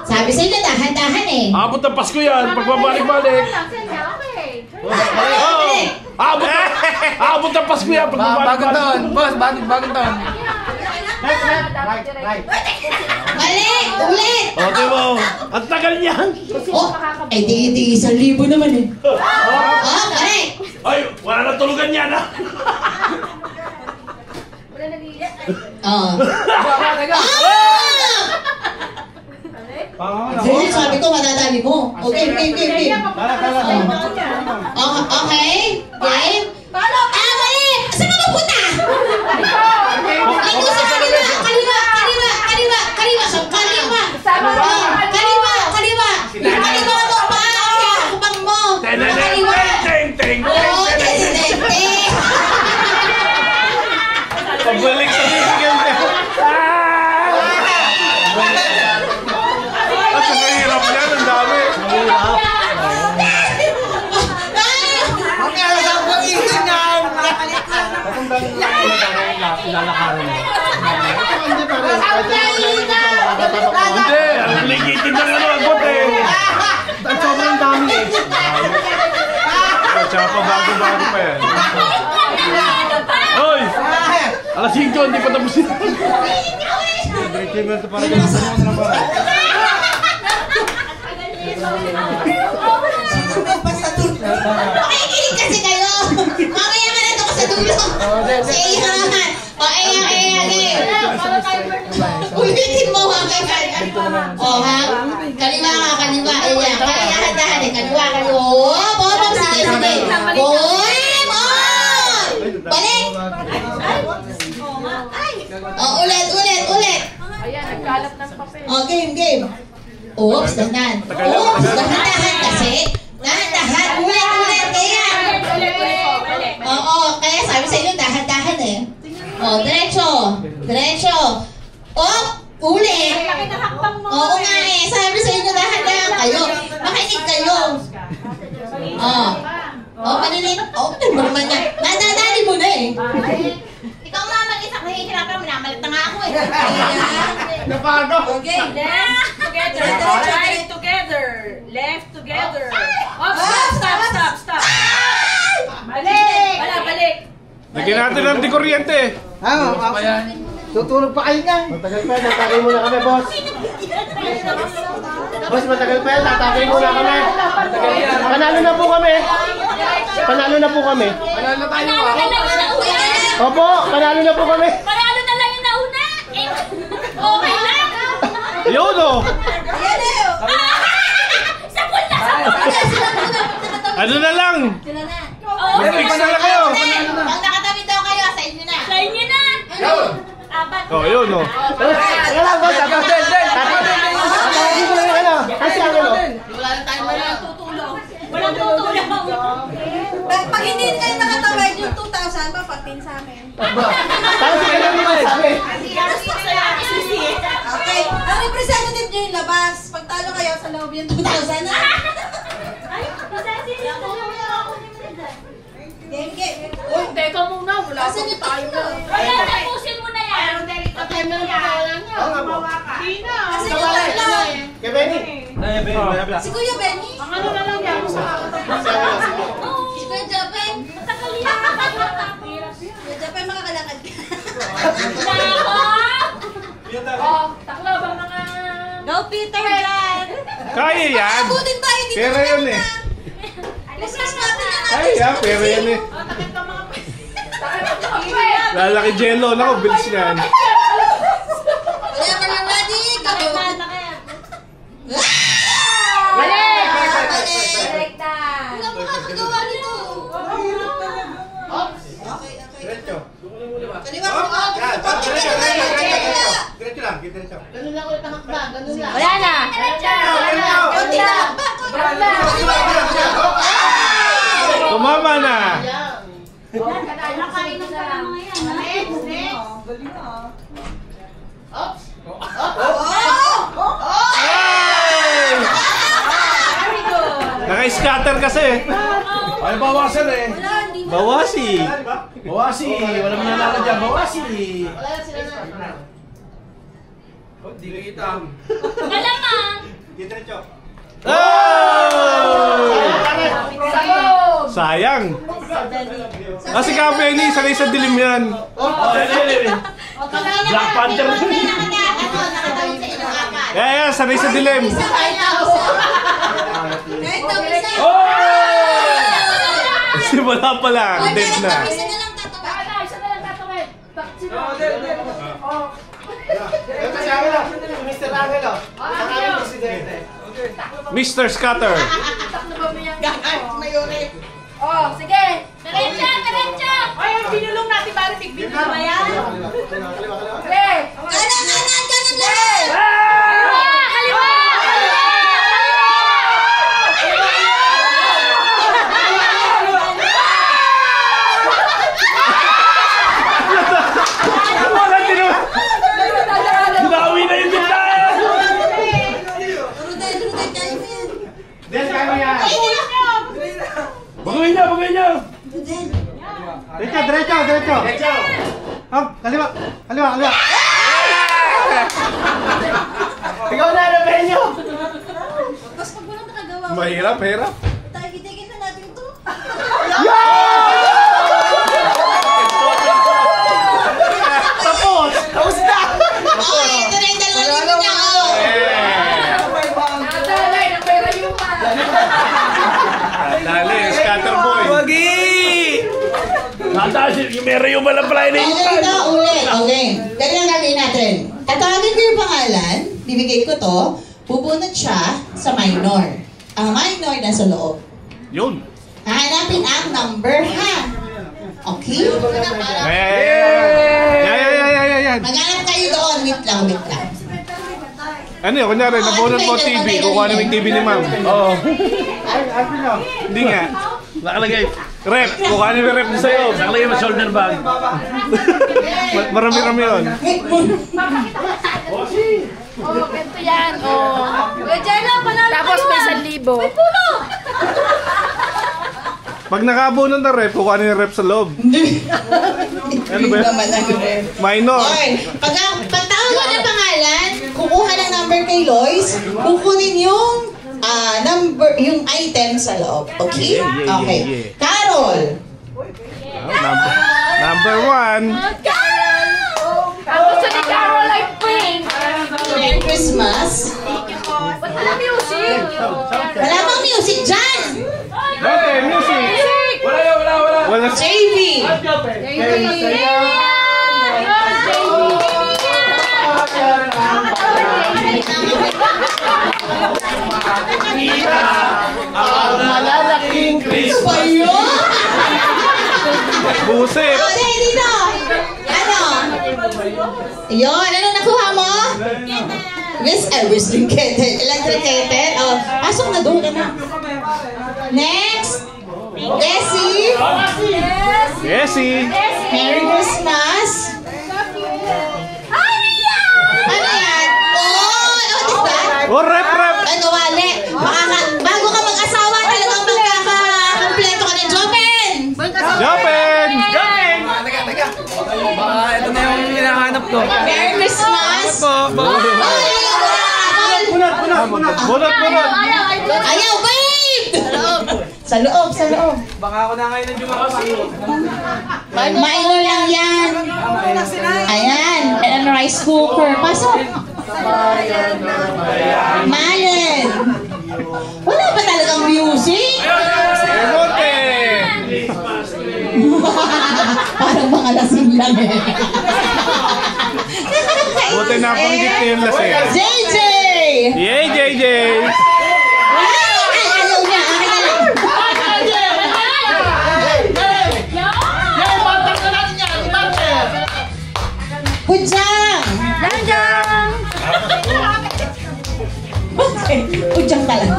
Sabi sa inyo, dahan-dahan eh. Abot ng Pasko yan, pag babalik-balik. Abot ng Pasko yan, pag babalik-balik. Bagong taon, boss, bagong taon. Mali. Ulit. Okay mo, ang tagal niyan. Di 1,000 naman eh. Mali. Ay, wala na tulugan yan ha. Sige, sabi ko, madadali mo. Okay. Okay. Game. Mali. Saan ka mapunta? Ito sa kaliwa. Kaliwa. Kaliwa mo pa. Kubang mo. Kaliwa. Oo, Pabalik sa bibigyan niya. At sa mahirap yan, ang dami. Hindi, ang ligitin ng agot eh. Ang sobrang dami eh. Tsaka bago pa yan. Hoy! Alas 5, hindi pa tapos yun. Makikinig kasi kayo. Mamaya ka na ito sa dulo. Sa iyakan. Ulitin mo ha. Kaliwa. Ayan. Kaya dahan eh. Kaliwa. Sige. Balik. Ulit. Ayan, nagkalap ng papel. Game. Oops, dahan kasi. Dahan. Ulit. Kaya. Oo, kaya sabi sa inyo, dahan eh. Diretso. Ulit. Oo nga eh, sabi sa inyo, dahan kayo. Makinig kayo. Malilit. Ano naman yan? Nadadali mo na eh. Ikaw nga mag-isa, nahihirapan, minamalit na nga ako eh. Napago. Okay, left together, right together, left together. Stop. Balik. Lagyan natin ng dikuryente. Tutulog pa kayo nga. Matagal pa, tatagay muna kami, boss. Boss, matagal pa yan, tatagay muna kami. Panalo na po kami. Panalo na tayo Opo, panalo na po kami. Panalo na lang yung nauna. Okay lang. Yun o. Sapul na. Ano na lang? Mag-fix na lang kayo. Pag nakatabi daw kayo, sa inyo na. Sa inyo na. Apat. Yun o. Teka lang, boss. Tatagay ko lang yung ano. Kasi ang ano. Walang tutulong. Pag hindi kayo nakatawid yung 2,000, papatin sa amin. Tapos sige lang naman sabi. Okay. Ang representative nyo yung labas. Pag talo kayo sa loob yung 2,000. Uy, Teka muna, wala kasi pa ni tayo na. Wala, tapusin mo na yan. Patay mo na pangalan niya. Sina? Kasi wala lang. Kay Benny. Si Kuya Benny. Ang ano na lang yan sa Si Kuya Japan. Matagal yan. Kuya Japan, makakalakad ka. Oh, takla ba mga... No, Peter Jan. Kaya yan. Abutin tayo dito. Pera yun eh. Discuss natin na Kaya yan, pera yan eh. Takit ka mga... Lalaki jello. Naku, bilis yan. Wala ka lang ready. Kabutin. Mali! Wala makakagawa nito. Okay. Kaliwa ko na. Diretso lang, diretso. Ganun lang ulit ang hakbang, ganun lang. Wala na. Konti lang. Tumama na. Nakain ng parang mga yan. Naka-scatter kasi. Ay, bawasan eh. Wala, hindi na. Bawasi. Bawasi. Wala mo nalaman dyan. Bawasi. Wala na sila na. Di kita. Malamang. Diretso. Oh! Sabog! Sayang. Kasi ka, Benny, sanay sa dilim yan. Black Panther. Yeah, sanay sa dilim. Kahit tapos na. Kasi wala pa lang, dead na. Isa na lang tatawa. Isa na lang tatawid. Sino? Kasi ako lang. Mr. Angelo. Ang aming presidente. Mr. Scatter. Taklo ba mo yan? Mayuri. Oh, sige! Diretso, diretso. Ay, ang binulong natin para big-big na ba yan? Kaliwa. Sige! Kanan lang. Kaliwa! Wala din. Binawi na yung tindahan. Rudel, kaya mo yan. Des, kaya mo yan. Baguhin niya. Rudel. Diretso. Hop, kaliwa. Ikaw na, Benyo. Tapos pag walang nakagawa. Mahirap. Tagigin na natin ito. Tapos na. Okay, ito na yung dalawang libo niya. Nadalay ng pera yung pa! Dali, Scatter Boy. Yung meron yung malang pala Okay, ito, ulit. Okay. Ganyan ang gagawin natin. Tatawagin ko yung pangalan, bibigay ko to, bubunot siya sa minor. Ang minor nasa loob. Yun. Hahanapin ang number, ha? Okay? Yan. Maghanap kayo doon. Wait lang. Ano yun? Kunyari, nabunod mo TV. Kukuha namin TV ni ma'am. Oo. Hindi nga. Nakalagay. Rep. Kukuha namin rep sa'yo. Nakalagay mo shoulder bag. Marami-rami yun. Oh, ganito yan, oh. Tapos may 1,000. May pulo! Pag nakabunod na rep, kukuha namin rep sa loob. Ano ba yun? Naman ang rep. Minor. Okay. Pag tawag ko ng pangalan, kukuha ng number kay Lois, kukunin yung number, yung item sa loob. Okay? Okay. Carol. Number 1. Ang gusto ni Carol ay pink! Merry Christmas. Ba't wala music? Wala bang music dyan? Okay, music. Wala. JV. Malalaking Chris. Pa yun? Buset. Dito. Ano? Yun. Ano nakuha mo? Whistling kettle. Electric kettle. Oh, pasok na doon ka na. Next. Essie. Jessie. Merry Christmas. Ano yan? Oh, diba? Oh, rep. Ano, wale? Bago ka mag-asawa, talagang magkaka-kompleto ka na. Jopen! Yo! bunot ko. Merry Christmas! Bunot. Ayaw, babe! Sa loob. Baka ako na ngayon yung makapasok. Minor lang yan. Ayan, and rice cooker. Pasok. Malen. Wala ba talagang music? Emote! Parang mga lasing lang eh. Buti napanggit niya yung lasing. JJ! Yay, JJ! Ayaw niya, akin na lang. Kujang! Danjang! Okay, kujang talaga.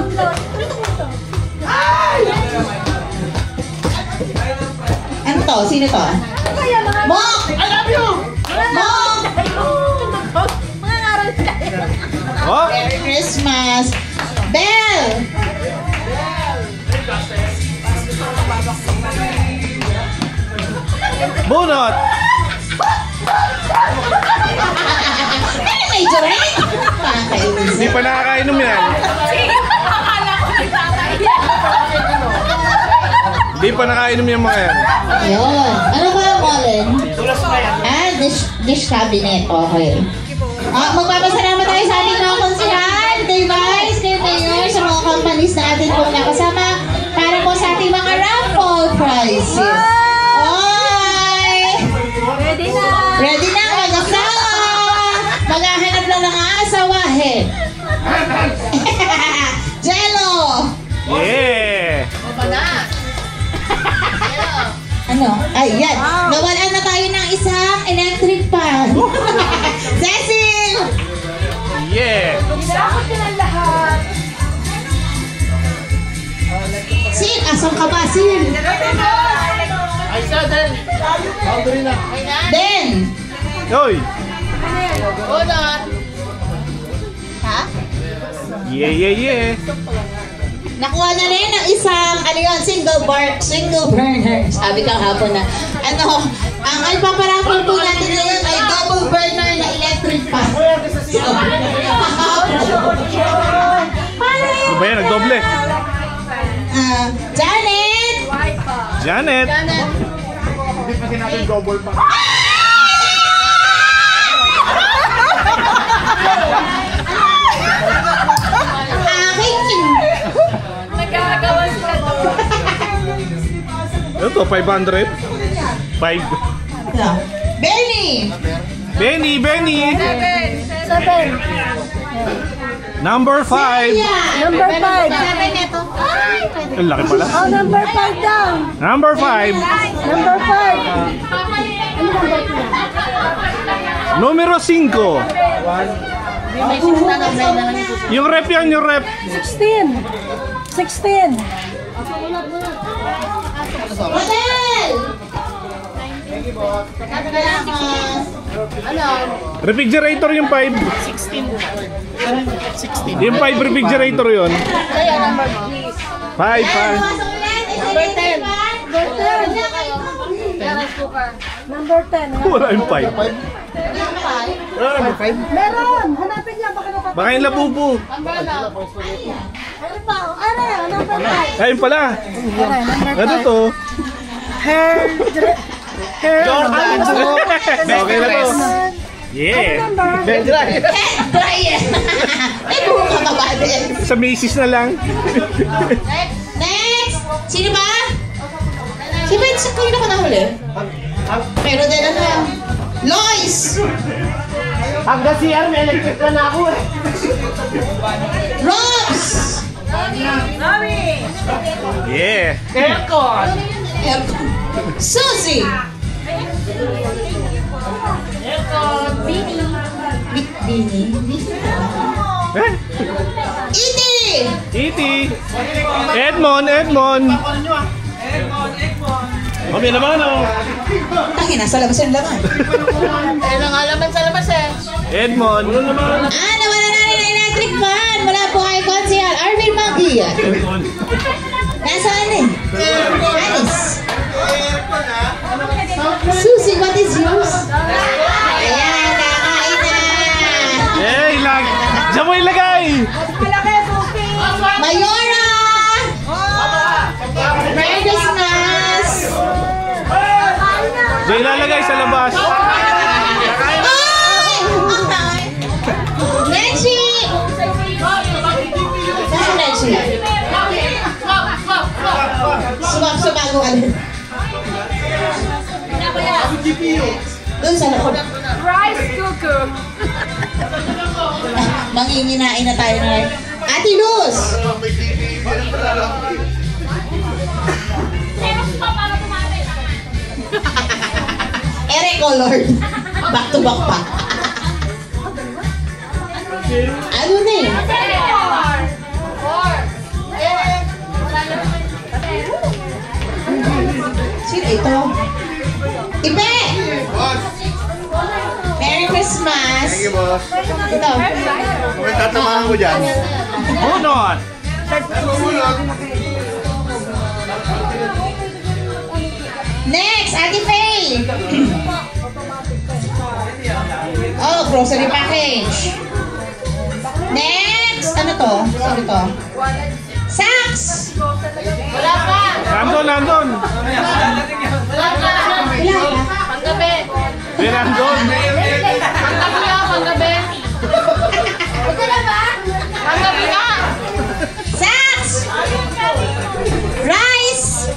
Ano to? Sino to? Mok! I love you! Mok! Mga ngaral tayo. Oh! Merry Christmas! Bell! Bunot! Ano medyo rin? Kakainis. Hindi pa nakakainom yan. Akala ko nagtatay. Hindi pa nakainom yung mga yan. Ayun. Ano ba ang Colin? Dish cabinet. Okay. Magpapasalamat tayo sa ating mga konsihan, kay Vice, kay Mayor, sa mga companies na atin pong nakasama para po sa ating mga raffle prizes. Oy! Ready na. Ready na, mag-asawa! Maghahanap lang ng aasawahin. Jello! Yeah! Ano? Ayan. Nawalan na tayo ng isang electric fan. Cecil! Yeah! Dapat ka ng lahat. Sil, asan ka ba, Sil? Ay, siya, Den. Boundary na. Den! Hoy! Unot! Ha? Yeah! Nakuha na rin ng isang, ano yun, single burner. Sabi ka hapon na, ano, ang ipaparaffle po natin ngayon ay double burner na electric fan. Ano ba yan? Nagdoble? Janet! Janet! Hindi pa natin double pa. Aking Nagkagawa sila doon. Ito, 500. 5. Benny! Benny! Seven. Number 5. Number 5. Ang laki pala. Oh, number 5 daw. Number 5. Number 5. Numero 5. Yung rep yan, yung rep. 16. 16. Hotel! Refrigerator yung 5. 16. Yung 5 refrigerator yun. 5. Number 10. Number 10. Wala yung 5. Meron. Hanapin niya. Baka napatay. Baka yung labubo. Ano pa? Ano yan? Number 5. Ayun pala. Ano to? Hair. Okay na to. Yeah. Dryer! May buho ka pa ba din? Sa Macy's na lang. Next! Sino ba? Si Ben, sa kayo na ka nahuli? Pero din ano? Lois! Hanggang CR, may electric na ako eh. Robs! Yeah. Aircon! Susie! Bini? Eh? Iti! Iti. Edmond. Kami naman oh. Tangin, nasa labas yung laman. Ayun ang alaman sa labas eh. Edmond. Nawala na rin ang electric fan. Wala po kay Consihal Arvin Magui. Nasaan eh? Alice. Susie, what is yours? Ayan, Diyan ilalagay sa labas. Nancy! Saan si Nancy? Sumago alin. Doon sa loob. Rice cooker. Manginginain na tayo na. Ate Luz! Ere colored. Back to back pa. Ano na eh? Sino ito? Ibe! Merry Christmas! Thank you, boss. Ito. May tatamahan ko dyan. Bunot! Next, Ate Faye! Oh, grocery package. Next! Ano to? Sorry to. Socks! Wala pa. Nandun! Wala pa. Panggabi. Nandun! Panggabi. Ito na ba? Panggabi na. Socks! Rice!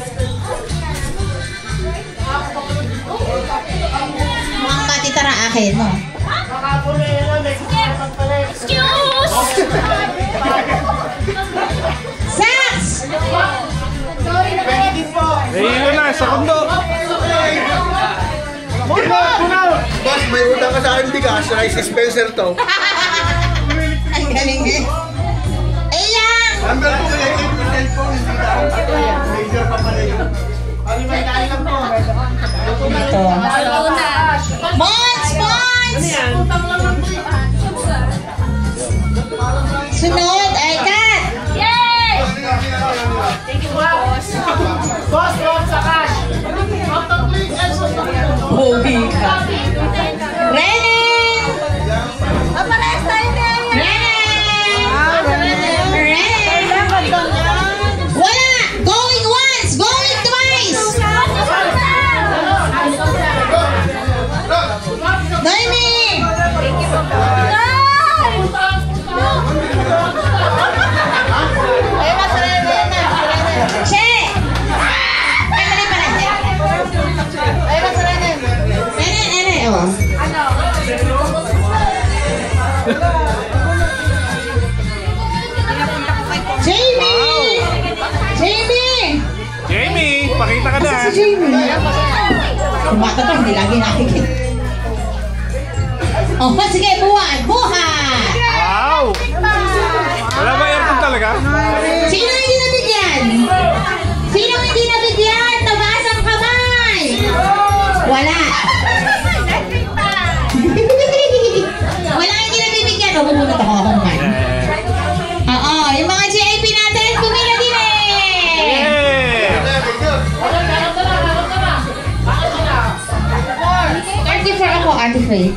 Mukhang matitara akin, no? Excuse! Socks! Nahihilo na, sa kondo! Boss, may utang ka sa akin bigas. Rice dispenser to. Ang galing eh. Ayan! Number 2, kaya yung cellphone. Major pa pala yun. Ito. Mons! Mons! Sunod ay Kat! Yay! Thank you, boss. Boss, sa cash. Holy ka. Rene! Apares tayo na yan. Rene! Rene! Wala! Going once! Going twice! Noemi! Ayun na, sarili na. Che! Ay, mali pala. Ayun na, sarili. Rene, Rene, oh. Jamie! Jamie! Jamie, pakita ka na! Si Jamie. Yung bata pa, hindi lagi nakikita. Oh, sige, buhat! Buhat! Wow! Wala ba aircon talaga? Sino hindi nabigyan? Sino hindi nabigyan? Tabaas ang kamay! Wala! Wala hindi nabibigyan. O, bumunot ako man. Oo, yung mga GIP natin, pumila din eh! Yeah! 34 ako, Ate Faye.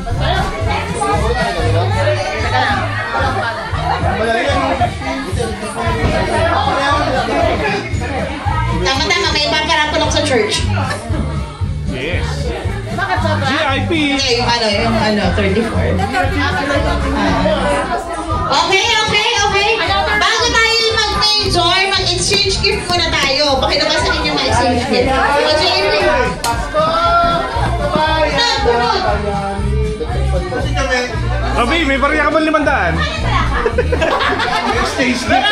Tama-tama, may paparapulok sa church. Yes! GIP! Hindi, yung 34. Okay. Bago tayo mag-major, mag-exchange gift muna tayo. Pakilabas sa inyo mag-exchange gift. O, JP. Tunod. Robbie, may bariya ka ba 500? Stage gift!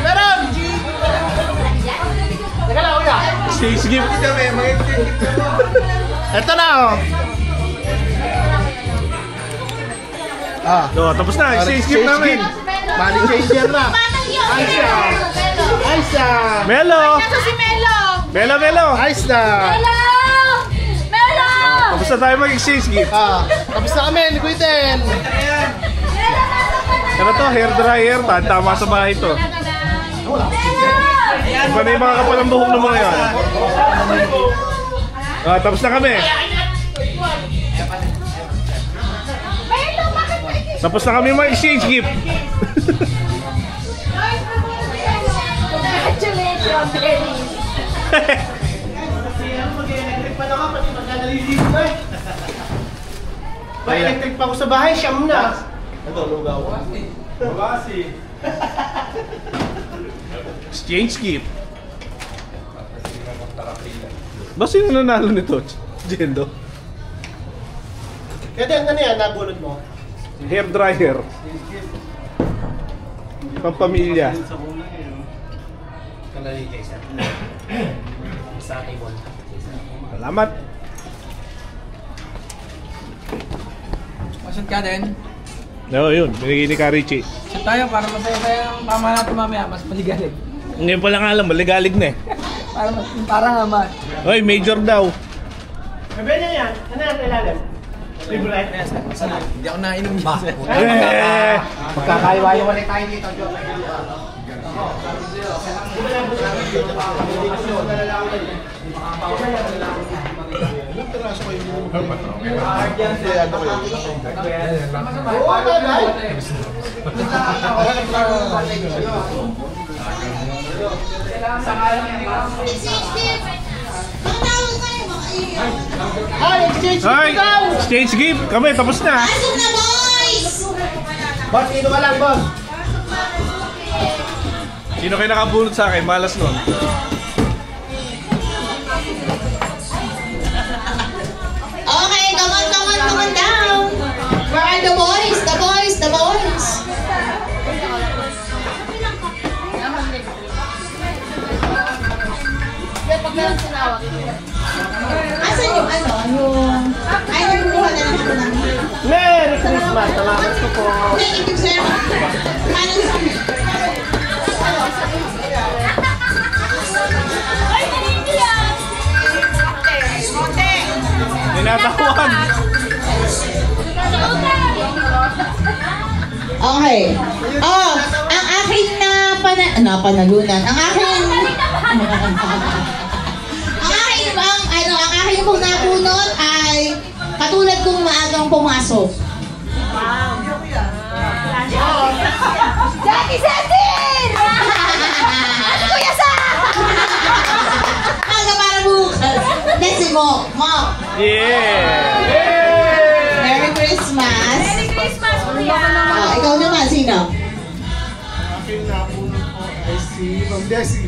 Meron! Stage gift! Ito na, oh. So, tapos na, stage gift namin! Money changer na. Ayos na. Melo! Ito si Melo. Melo! Ayos na. Melo! Tapos na tayo mag-exchange gift. Tapos na kami, liguitin. Ano to? Hair dryer. Tama sa bahay to. Iba na yung mga kapalang buhok ng mga yan. Tapos na kami. Tapos na kami mag-exchange gift. Congratulations, Dennis. electric pa naman, pati magkalalilig na eh. May electric pa ako sa bahay, siyam na. Ito, lugaw. Babasi. Exchange gift. Ba sino nanalo nito? Jendo? Kaya ano yan, nabunod mo? Hair dryer. Pampamilya. Salamat. Masad ka din. Oo, yun. Binigay ni Karichi. Masad tayo para masaya-saya ang tama natin mamaya. Mas maligalig. Ngayon pa lang alam, maligalig na eh. Para nga Hoy, major daw. Sabi niya yan, ano yan kailalim? Favorite? Hindi ako nainom ba? Magkakaiwa-iwalay tayo dito. Hi! Exchange gift! Kami, tapos na! Pasok na, boys! Boss, dito ka lang, boss. Sino kayo nakabunod sa akin? Malas nun. Okay, come on down. Where are the boys? The boys, the boys. Asan yung ano? Yung... Ay, nagkukuha na lang ako ng... Merry Christmas! Salamat ko po. Hindi, ibig sabihin. Paano sa... Ay, nanindi yan! Tinatawan! Okay. Oh, ang aking panalunan. Ang aking... ang aking pong napunot ay katulad kong maagang pumasok. Jackie Sentin! Kuya Sa! Aga para bukas. That's it, Mo. Yeah! Merry Christmas. Merry Christmas, kuya! Oh, ikaw naman, sino? Aking napunod po ay si Ma'am Desi.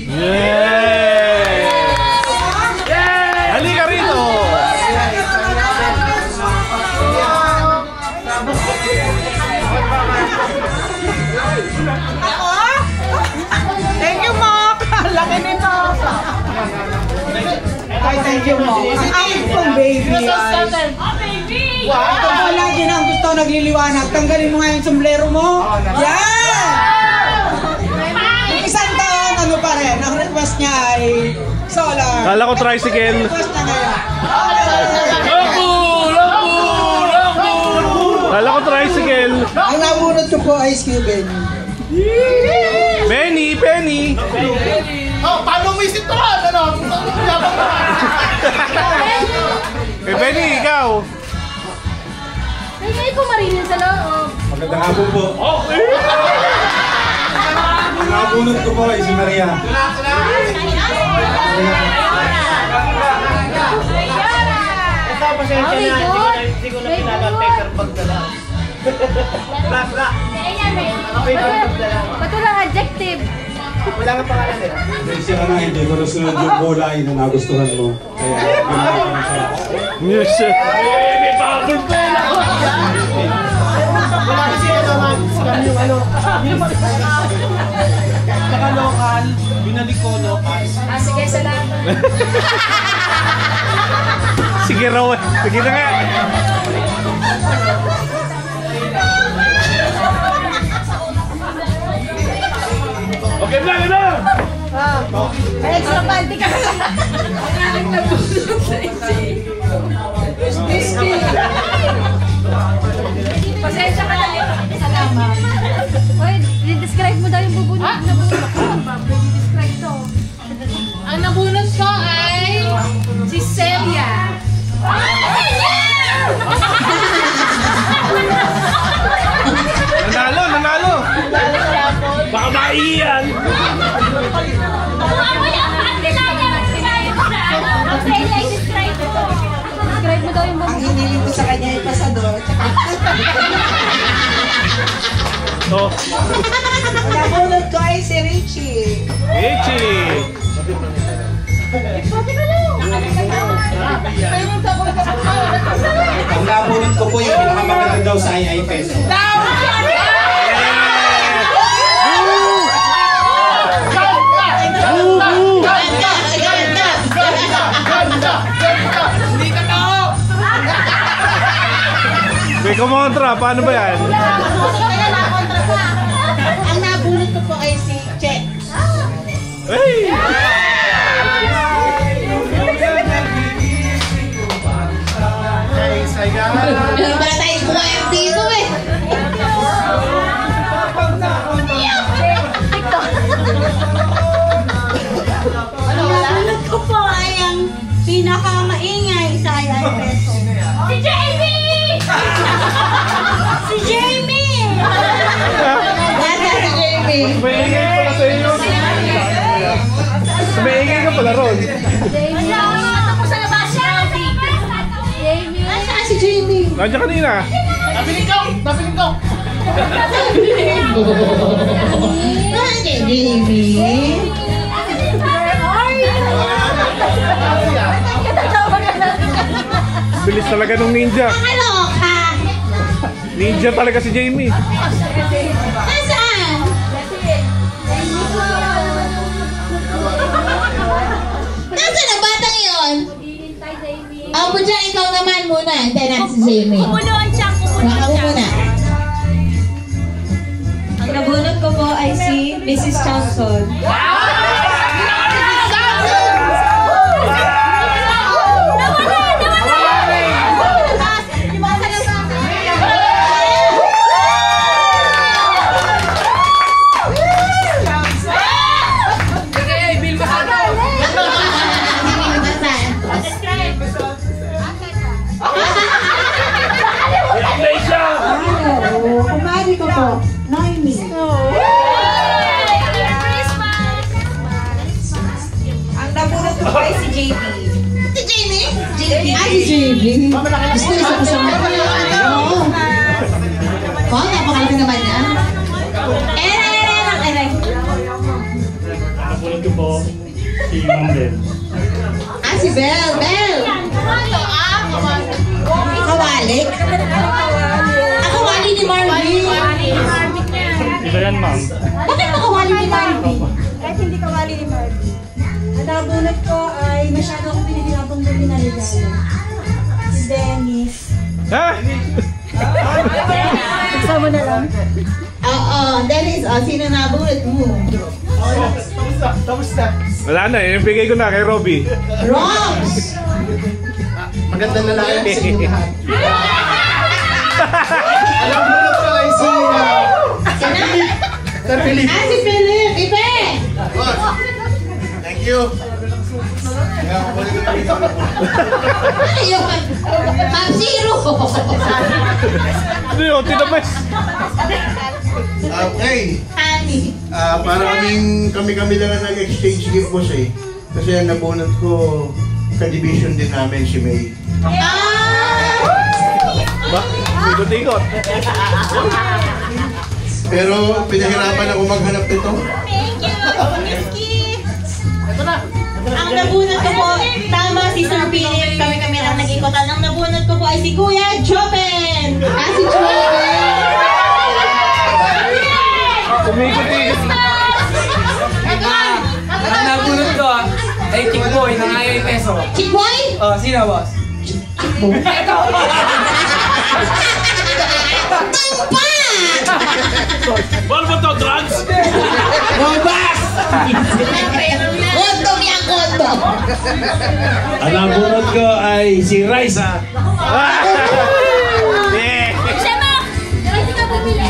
Yeah! Halika rito! Thank you, Mok! Laki nito! Ay, thank you, Mok. Ang aking pong baby ay... Oh, baby! Ito po lagi na ang gusto nagliliwanag. Tanggalin mo nga yung sombrero mo. Yan! Yung isang taon, ano pa rin, ang request niya ay solar. Kala ko tricycle. Request niya ngayon. Kala ko tricycle. Ang nabunod ko po ay Cuban. Penny! Oh, paano mo isip ito? Ano? Penny, ikaw! Ay, pumarinin sa loob. Magandang hapon po. Ang nabunod ko po ay si Maria. Ito, pasensya na. Hindi ko na pinag-paper bag na lang. Bla. Ba't walang adjective? Wala nga pangalan eh. Kasi nga hindi ko nasunod yung kulay na nagustuhan mo. Kaya pinaka ko siya. Yes, sir. May bubble pen ako! Wala kasi naman. Scam yung ano. Saka local. Binalik ko local. Sige, salamat. Sige raw. Sige na nga. Okay na, ina! Extra panty ka lang. Pasensya ka na. Salamat. Uy, i-describe mo daw yung bubunod na bunot ko. I-describe to. Ang nabunod ko ay si Celia. Nanalo! Baka maiyan! Ako yung panty lang yan. Sinabi ko na ano. Ang say like describe Describe mo daw yung Ang baboy. hiniling ko sa kanya ay pasador. So, Ang nabunod ko ay si Richie. Richie! Ang nabunod ko po yung pinakamaganda daw sa ay peso. May kumontra, paano ba yan? Ang nabunod ko po ay si Che. Hey! Meron pala tayong kumayang dito eh. Ang nabunod ko po ay ang pinakamaingay sa ay peso. Si Jamie! Si Jamie! Nasa si Jamie. Maingay pala sa inyo. Maingay ka pala ron. Jamie! Ano ko sa labas siya? Jamie! Nasaan si Jamie? Nandiyan kanina. Nabiling ko! Nabiling ko! Nasaan si Jamie? Bilis talaga nung ninja. Nakaloka! Ninja talaga si Jamie. Nasaan? Nasaan ang batang yun? Ako dyan, ikaw naman muna. Hintayin natin si Jamie. Kumuloan siya, kumuloan Baka mo siya. muna. Ang nabunod ko po ay si Mrs. Johnson. Kumari ko po, Noemi. Ang nabunod ko po ay si JB. Si Jamie? Si Jamie. Gusto isa ko sa mga. Oo. Wow, napakalaki naman yan. Napulad ko po si Ma'am Bel. Si Belle. Belle. Kawali. Kawali ni Marvin. Iba yan, ma'am. Bakit nakawali ni Marvin? Kahit hindi kawali ni Marvin. Ang nabunod ko ay masyado akong pinahirapang bumili na regalo. Si Dennis. Ha? Kasama na lang. Oo, Dennis. Sino nabunod mo? Tapos na. Wala na, inibigay ko na kay Robby. Rox! Magandang lalaki sa inyo lahat. Alam mo na pala si Sir Philip. Si Philip. Ipe! Thank you. Ayun. Ma'am Zero. Ano yun? Tinapes. Okay. Honey. Para kami lang ang nag-exchange gift boss eh. Kasi ang nabunod ko, ka-division din namin si May. Ba? Ikot-ikot. Pero pinahirapan ako maghanap nito. Thank you, Ang nabunod ko po, tama si Sir Philip, kami lang nag-ikotan. Ang nabunod ko po ay si Kuya Joven! Si Joven. Umikot-ikot. Ang nabunod ko ay Chick Boy ng Ayaw Peso. Chick Boy? Oh, sino boss? Bawal ba ito, drugs? Robas! Kondom yan, kondom. Ang nabunod ko ay si Raisa. Yeah. Siya mo! Hindi ka bumili.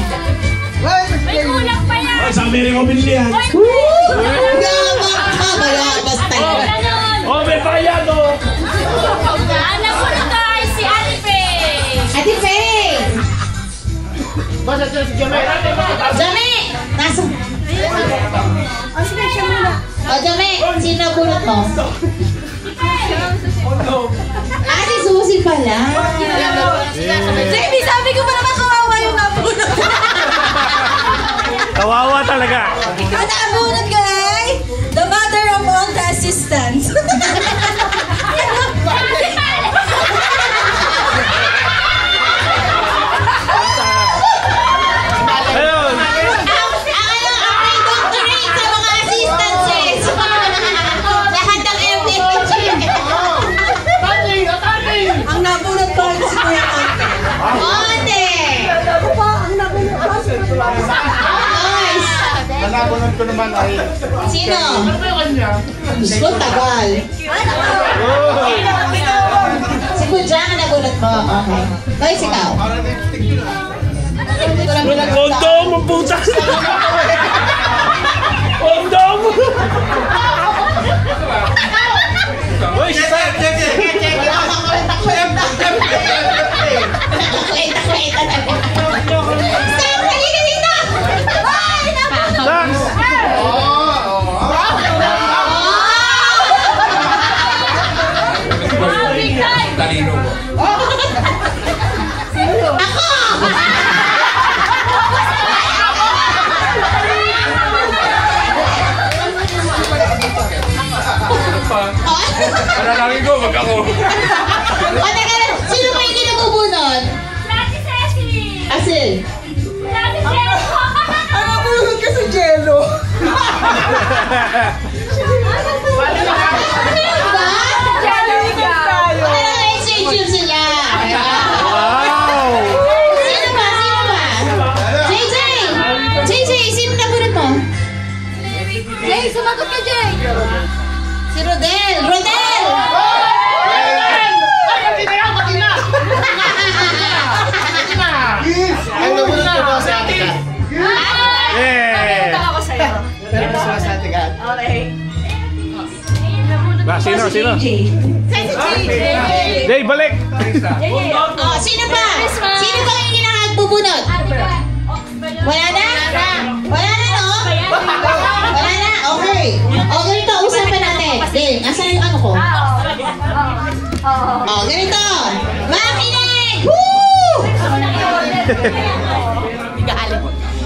May kulang pa yan. Ay, sa Amerika ko binili yan. Malabas tayo. Ganon. Oh, may bayad oh! Alam ko na guys, si Ate Faye. Ate Faye. Basta siya si Jamie. Jame. Nasa. O sige, siya muna. O Jame, sino bunot mo? Oh no! pala. Jamie, sabi ko pa naman kawawa yung nabunot. Kawawa talaga. Ang nabunot ko ay the mother of all the assistants. Ayun. Ang doctorate sa mga assistants eh. Lahat ng MPH. Ang nabunot ko ay si Kuya Ate. Ate! Ako pa, ang nabunot ko si Kuya Nice! Nalabunan ko naman ay... Sino? Diyos ko, tagal. Si Kudya ang nabunot mo. Okay. Guys, ikaw. Kondom ang puta. Kondom. Uy, shit. Talino mo. Panalangin ko, wag ako. O, teka lang. Sino pa hindi nabubunod? Asil. Ang nabunod ka sa jello. Exchange yun sila. Wow. Sino ba? JJ! JJ, sino nabunod mo? Jay, sumagot ka, Jay! Si Rodel! Rodel! Ang nabunod ko po si Ate Kat. Yeah. Ako sa'yo. Pero mas mas Ate Kat. Okay. Sino? Jay, balik. Oh, sino pa? Sino pa ang hindi nakagbubunod? Wala na? Wala na, no? Wala na? Okay. O, ganito, usapan natin. Dave, asan yung ano ko? O, ganito. Makinig! Woo!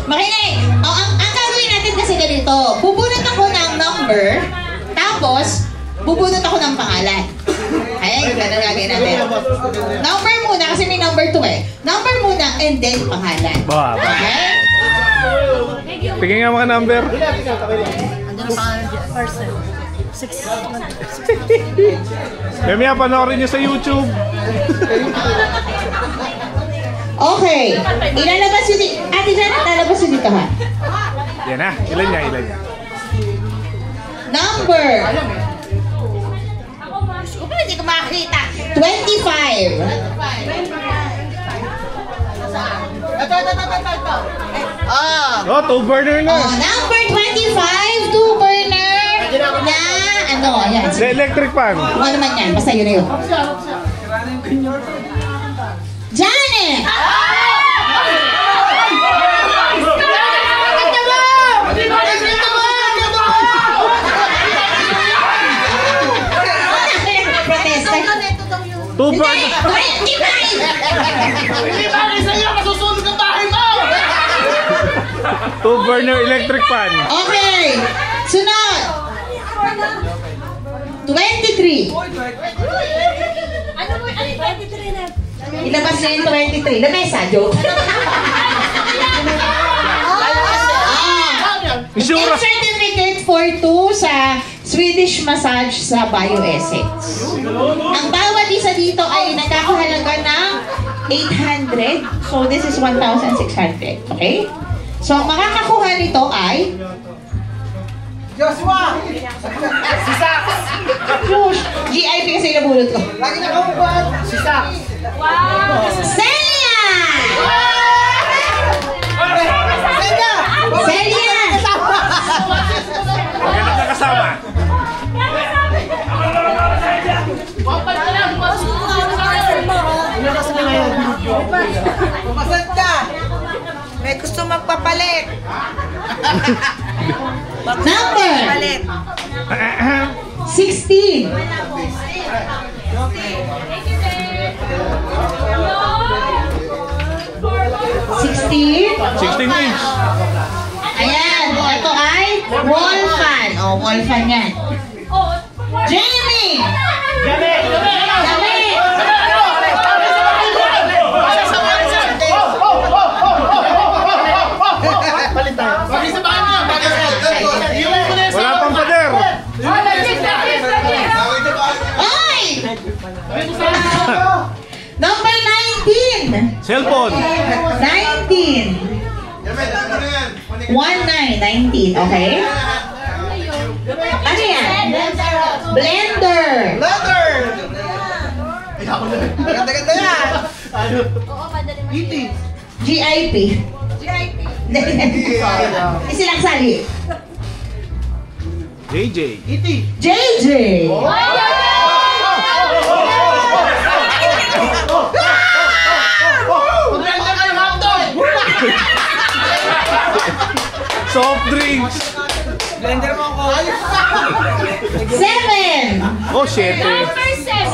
Makinig! O, ang gagawin natin kasi ganito. Bubunot ako ng number, tapos, bubunot ako ng pangalan. Okay, ganun gagawin natin. Number muna, kasi may number 2 eh. Number muna, and then pangalan. Ba. Okay? Tingin nga mga number. Andun ang pangalan dyan. Person. 6. Mamaya panoorin nyo sa YouTube. Okay. Ilalabas yun dito. Ate Jan, ilalabas yun dito ha. Yan na. Ilan niya? Number. Kung hindi ko makakita. 25. Oh, 2 burner na. Oh, number 25, 2 burner na ano, yan. The electric fan. Ano naman yan? Basta yun na yun. Janet! Two burner. 25! Hindi ba rin sa'yo? Masusunod ang bahay mo! 2 burner electric fan. Okay. Sunod. 23. Ano mo? Ano yung 23 na? Ilabas na yung 23. Lamesa, joke. Isura. Certificate for 2 sa Swedish massage sa BioEssence. Ang bawat isa dito ay nagkakahalaga ng 800. So this is 1,600. Okay? So ang makakakuha nito ay Joshua! Si Sax! Push! GIP kasi nabulot ko. Lagi nakaupat! Si Sax! Wow! Celia! Senda! Celia! Magandang nakasama. Pumasad ka! May gusto magpapalit! Number 16. 16 inch. Ayan, ito ay wall fan. Oh, wall fan yan. Jamie! Wala pang pader. Oy! Number 19. Cellphone. 19. 19, okay? Ano yan? Blender. Ganda-ganda yan. GIP. Isilang sali. JJ. JJ. Soft drinks. Blender mo ako. 7. Oh, 7.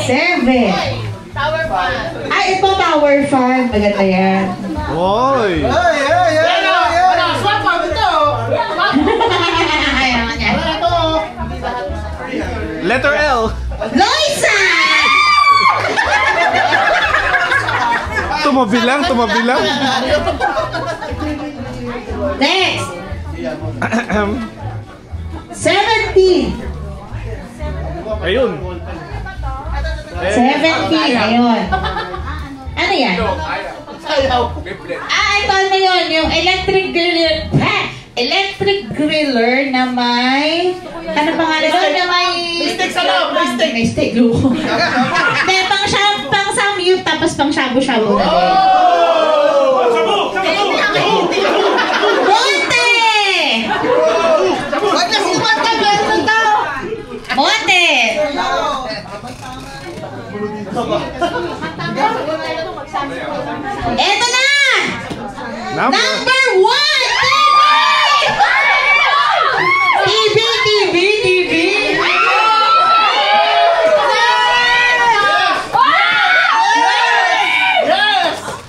7. Tower fan. Ay, ito tower fan. Maganda yan. Oy. Swap pa ito. Ayaw niya. Letter L. Loisa! Tumabilang. Next. 17. Ayun. 17. Ayun. Ano yan? Ito na yun. Yung electric griller na may... Ano pangalan doon? Na may... Steak sa loob. May steak. Luko. Hindi, pang samyup tapos pang shabu-shabu na din. Monte! Wag na sumata, meron daw. Monte! Eto na! Number 1! TV!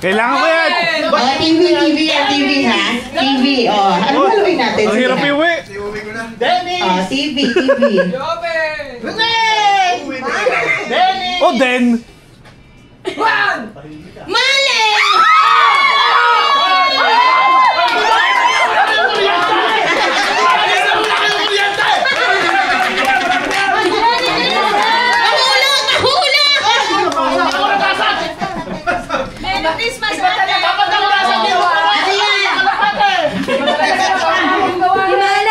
Kailangan ko yan. Oh, TV ha? TV, oh. Ano haluin natin? Ang hirap iwi. Oh, TV. Oh, Den. Mali! Christmas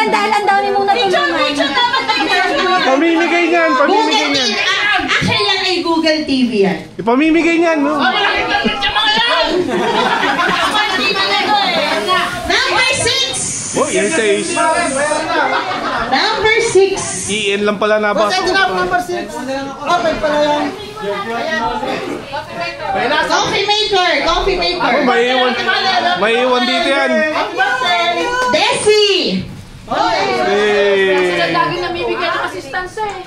Dahil ang dami mong natulungan. Pamimigay niyan. Actually, yan ay Google TV yan. Ipamimigay niyan, no? Number 6! Oh, yan says. Number 6! EN lang pala nabasa. Number 6. Okay pala yan. Coffee maker! Oh, may iwan dito yan. Desi! Sila lagi namibigyan ng assistance eh.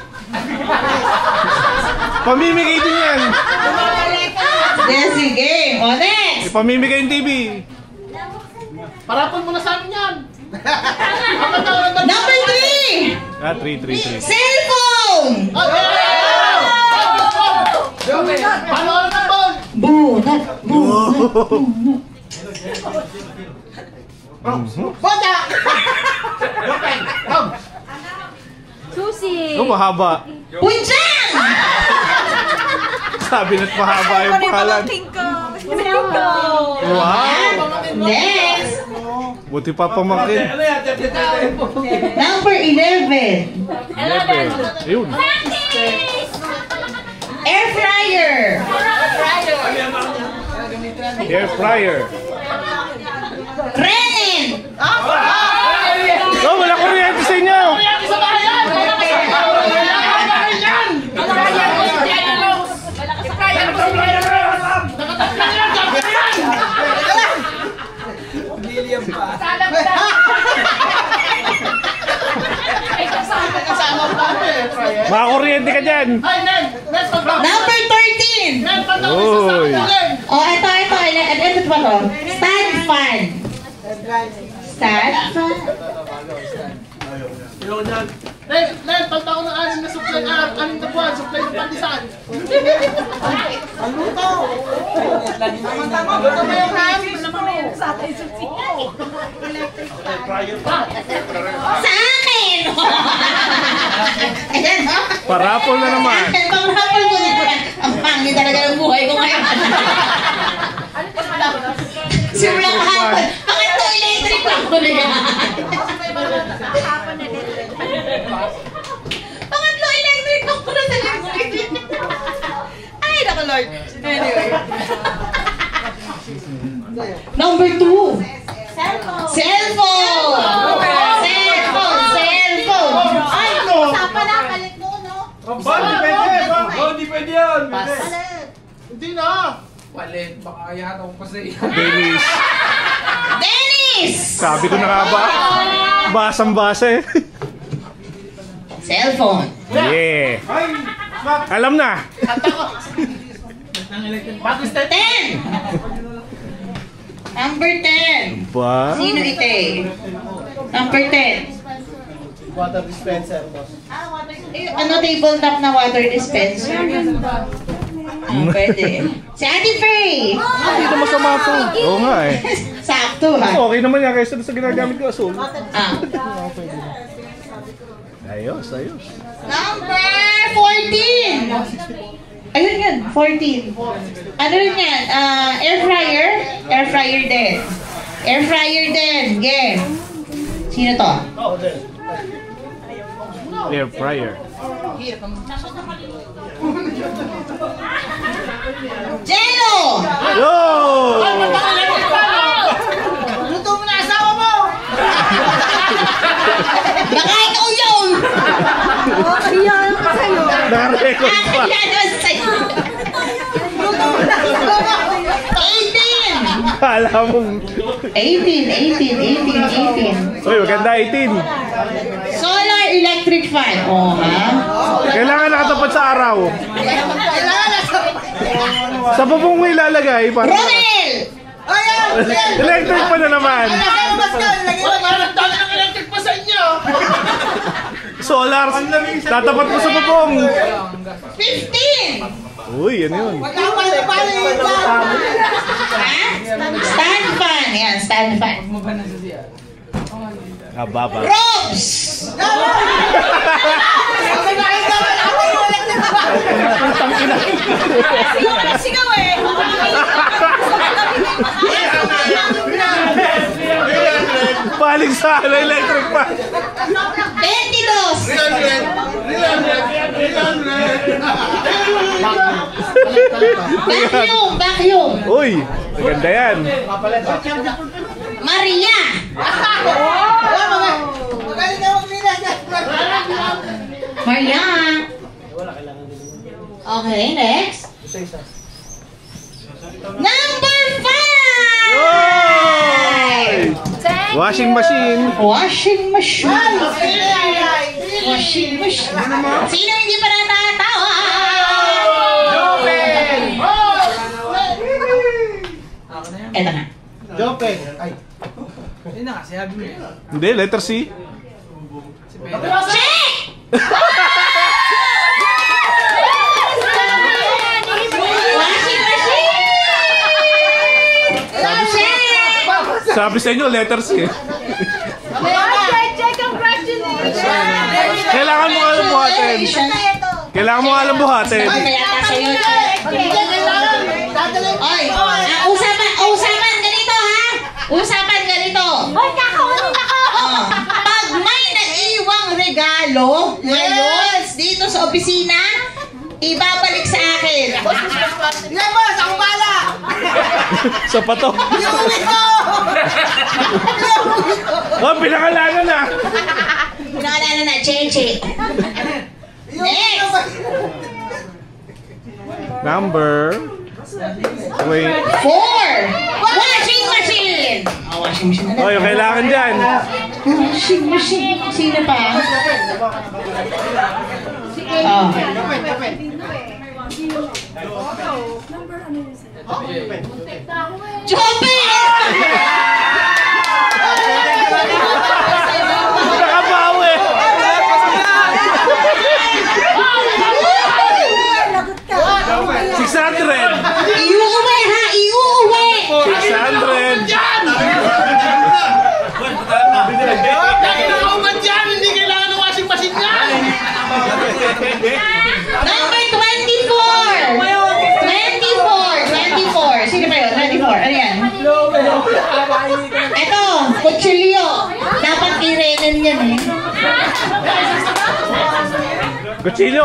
Pamimigay din yan. Desi game! O, next! Ipamimigay yung TV. Parapon mo na sa amin yan. Number 3! 3. Cellphone! Paano ng ball? Bunot! Bota! Susi! Oh, mahaba. Punchang! Sabi na't mahaba yung pangalan. Wow! Next! Buti pa pamakin. Number 11! 11. Ayun. Air fryer! Air fryer. Renin! Oh, wala kuryente sa inyo. Makakuryente ka dyan. Number 13. Uy. Oh, ito. Ito pa to. Stand fan. Stand fan. Len, pagta ko ng 6 na supply, 6 na buwan, supply ng pandisan. Ano to? Ano ba yung ham? Sa akin! Ayan, no? Parapol na naman. Pang-rapol ko na. Ang pangit talaga ng buhay ko ngayon. Simulang hapon. Bakit to electric ako na yan? Pangatlo electric ako na sa electric. Ay, naku Lord. Anyway. Number 2. Cellphone! Ay, usapan na, palit mo, no? Hindi pwede yan. Hindi na. Walit, baka ayahan ako pa sa iyo. Dennis! Sabi ko na nga ba? Basang-basa eh. Cellphone. Yeah. Alam na. 10. Number 10. Ba? Sino ite? Number 10. Water dispenser, boss. Ano tabletop na water dispenser? Pwede. Si Ate Faye! Hindi na masama to. Oo nga eh. Sakto ha? Okay naman yan kaysa sa ginagamit ko asul. Ayos. Number 14! Ayun yan, 14. Ano rin yan? Air fryer? Air fryer din. Air fryer din. Yeah. Sino to? Air fryer. Jello! Yo! Luto mo na asawa mo! Baka ikaw yun! Iyan ka sa'yo. Nakarecord pa. Yan sa'yo! Luto mo na asawa mo! 18! Kala mong... 18. Uy, maganda 18. Solar electric fan. Oh, ha? Kailangan nakatapat sa araw. Sa bubong mo ilalagay para... Rodel! Electric pa na naman. Parang dami ng electric pa sa inyo! Solar. Tatapat mo sa bubong. 15! Uy, ano yun? Stand fan. Yan, stand fan. Baba. Robes! Sigaw eh! Balik sa electric pa. 22! Vacuum! Uy, maganda yan. Maria! Maria! Okay, next. Number 5! Washing machine. Washing machine. Washing machine. Sino hindi pa natatawa? Jopen! Eto na. Jopen! Yun na nga, sabi mo yun. Hindi, letter C. Check! Washing machine! Check! Sabi sa inyo, letter C. Kailangan mo alam buhatin. Kailangan mo alam buhatin. Oy, usapan ganito ha? Usapan ganito. Hoy, kakawanin ako! Pag may naiwang regalo ngayon dito sa opisina, ibabalik sa akin. Boss, ako bala! Sa pato. Iuwi ko! Oh, pinakalanan na. Pinakalanan na, Cheche. Next! Number... Wait. 4! Washing machine! washing machine. Oh, yung kailangan dyan. Washing machine. Sino pa? Oh. Chope! Nakabawi! 600! Iuuwi ha! Iuuwi! 600! Nakakauman dyan! Hindi kailangan ng washing machine yan! Number 24! 24! Sino ba yun? 24. Ano yan? Ito, kutsilyo. Dapat kirenen yan eh. Kutsilyo!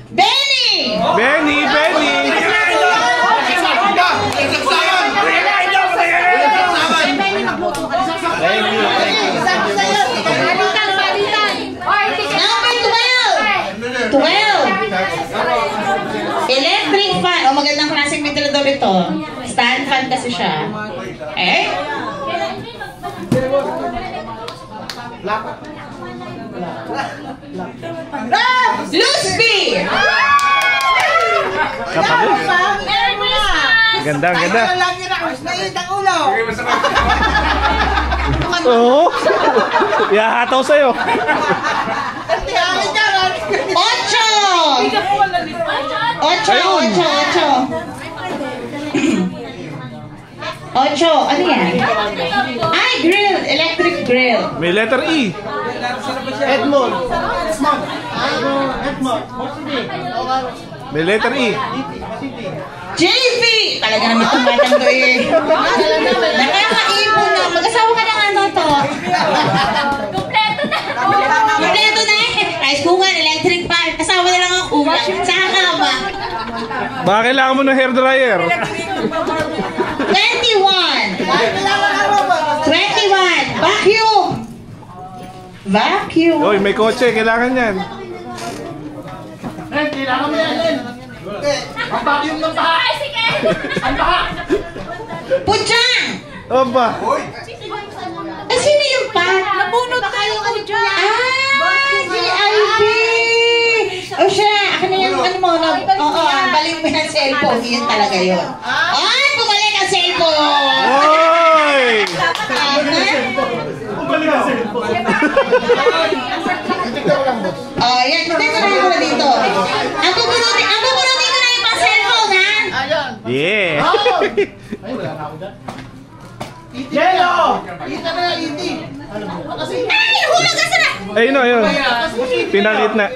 Benny! Benny! Number 12! 12! Electric fan. O, magandang klaseng ventilador ito. Stand fan kasi siya. Eh? Lusby! Ganda. Lagi na ako sa ulo. Oo. Yahataw sa'yo. 8! 8! Ano yan? Ay, grill! Electric grill. May letter E. Edmond. May letter E. JV! Talaga naman itong batang to eh. Nakakaipon na. Mag-asawa ka ng ano to? Kompleto na eh. Rice cooker, electric fan. Asawa na lang ang ulam. Saka kama. Baka kailangan mo ng hair dryer. 21! Vacuum! Vacuum! Oy, may kotse. Kailangan yan. Kailangan mo yan. Ang vacuum ng baha. Ang baha. Puchang! Oba. Sino yung pa? Nabunot tayo ko dyan. GIP! O siya, akin na yung ano mo, balik mo yung cellphone. Yun talaga yun. Ay, bumalik ang cellphone! Oy! Oh, yan. Tingnan ko na yung muna dito. Ang bubunutin ko na yung pang cellphone, ha? Yeah. Ay, wala na ako dyan. Yellow! Kita na yung iti. Ay, hulog ka sana! Ayun o, ayun. Pinalit na.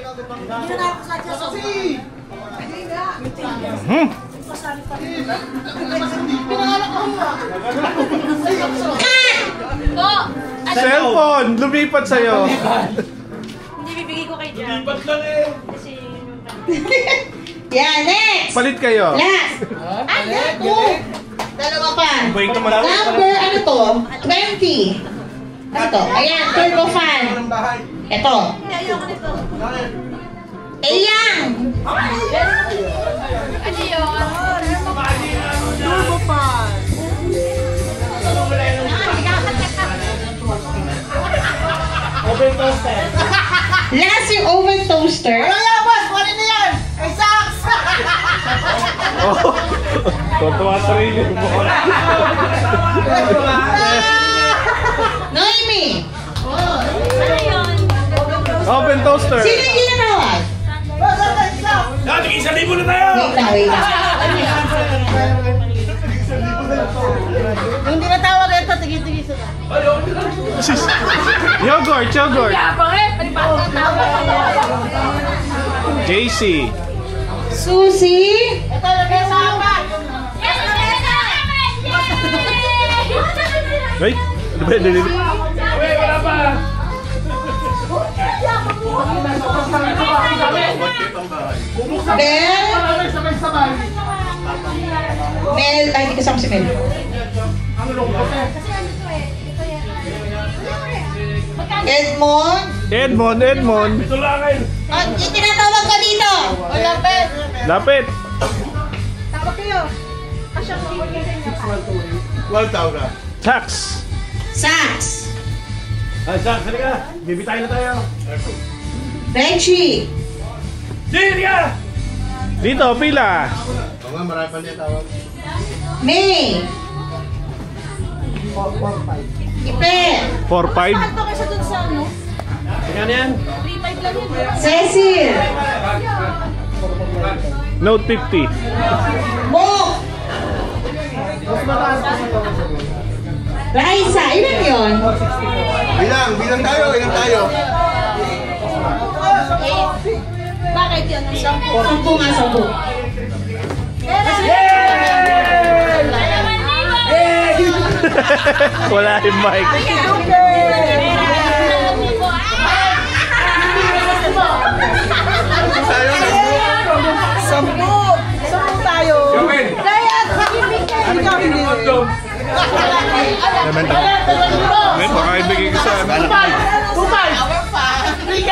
Cellphone! Lumipat sa'yo. Hindi bibigay ko kay Jan. Lipat lang eh. Kasi Yan, next! Palit kayo. Last! Ay, naku! Dalawa pa. Number, ano to? 20. Ano to? Ayan, turbo fan. Ito. Ayan! ano yun? Turbo fan. Oven toaster. Last yung oven toaster. Ano yan, boss? Kunin na yan. Ay, socks! Oh. Tuwa sa rin yung buka. Noemi! Ano yun? Oven toaster. Sino yung ginanawag? Dati, 1,000 na tayo! Wait lang. Yung tinatawag ito, tigil-tigil sila. Yogurt. Yabang eh! Panibago na JC. Susie? Ito, lagay sa apat. Wait. Ano ba yun? Wait, wala pa! Mel, ay hindi kasama si Mel. Edmond? Ito lang eh. Ah, yung tinatawag ko dito. O, lapit. Lapit. Tawag kayo. 1,000. Sax! Sax. Ay, Sax, halika. Bibitayin na tayo. Reggie. Dito, pila! Oo nga, marami pa niya tawag. May. 4-5. Ipe. 4-5. Ito kasi dun sa ano? Tingnan yan. 3-5 lang yun. Cecil. Note 50. Mok. Raisa. Ilan yun? Bilang tayo, ilang tayo. Bakit yun? Ang 10? 10 nga, 10. Wala yung mic. Sampu tayo. Kaya, ikaw hindi. Men, baka ibigay ko sa ano. 2-5! 3K!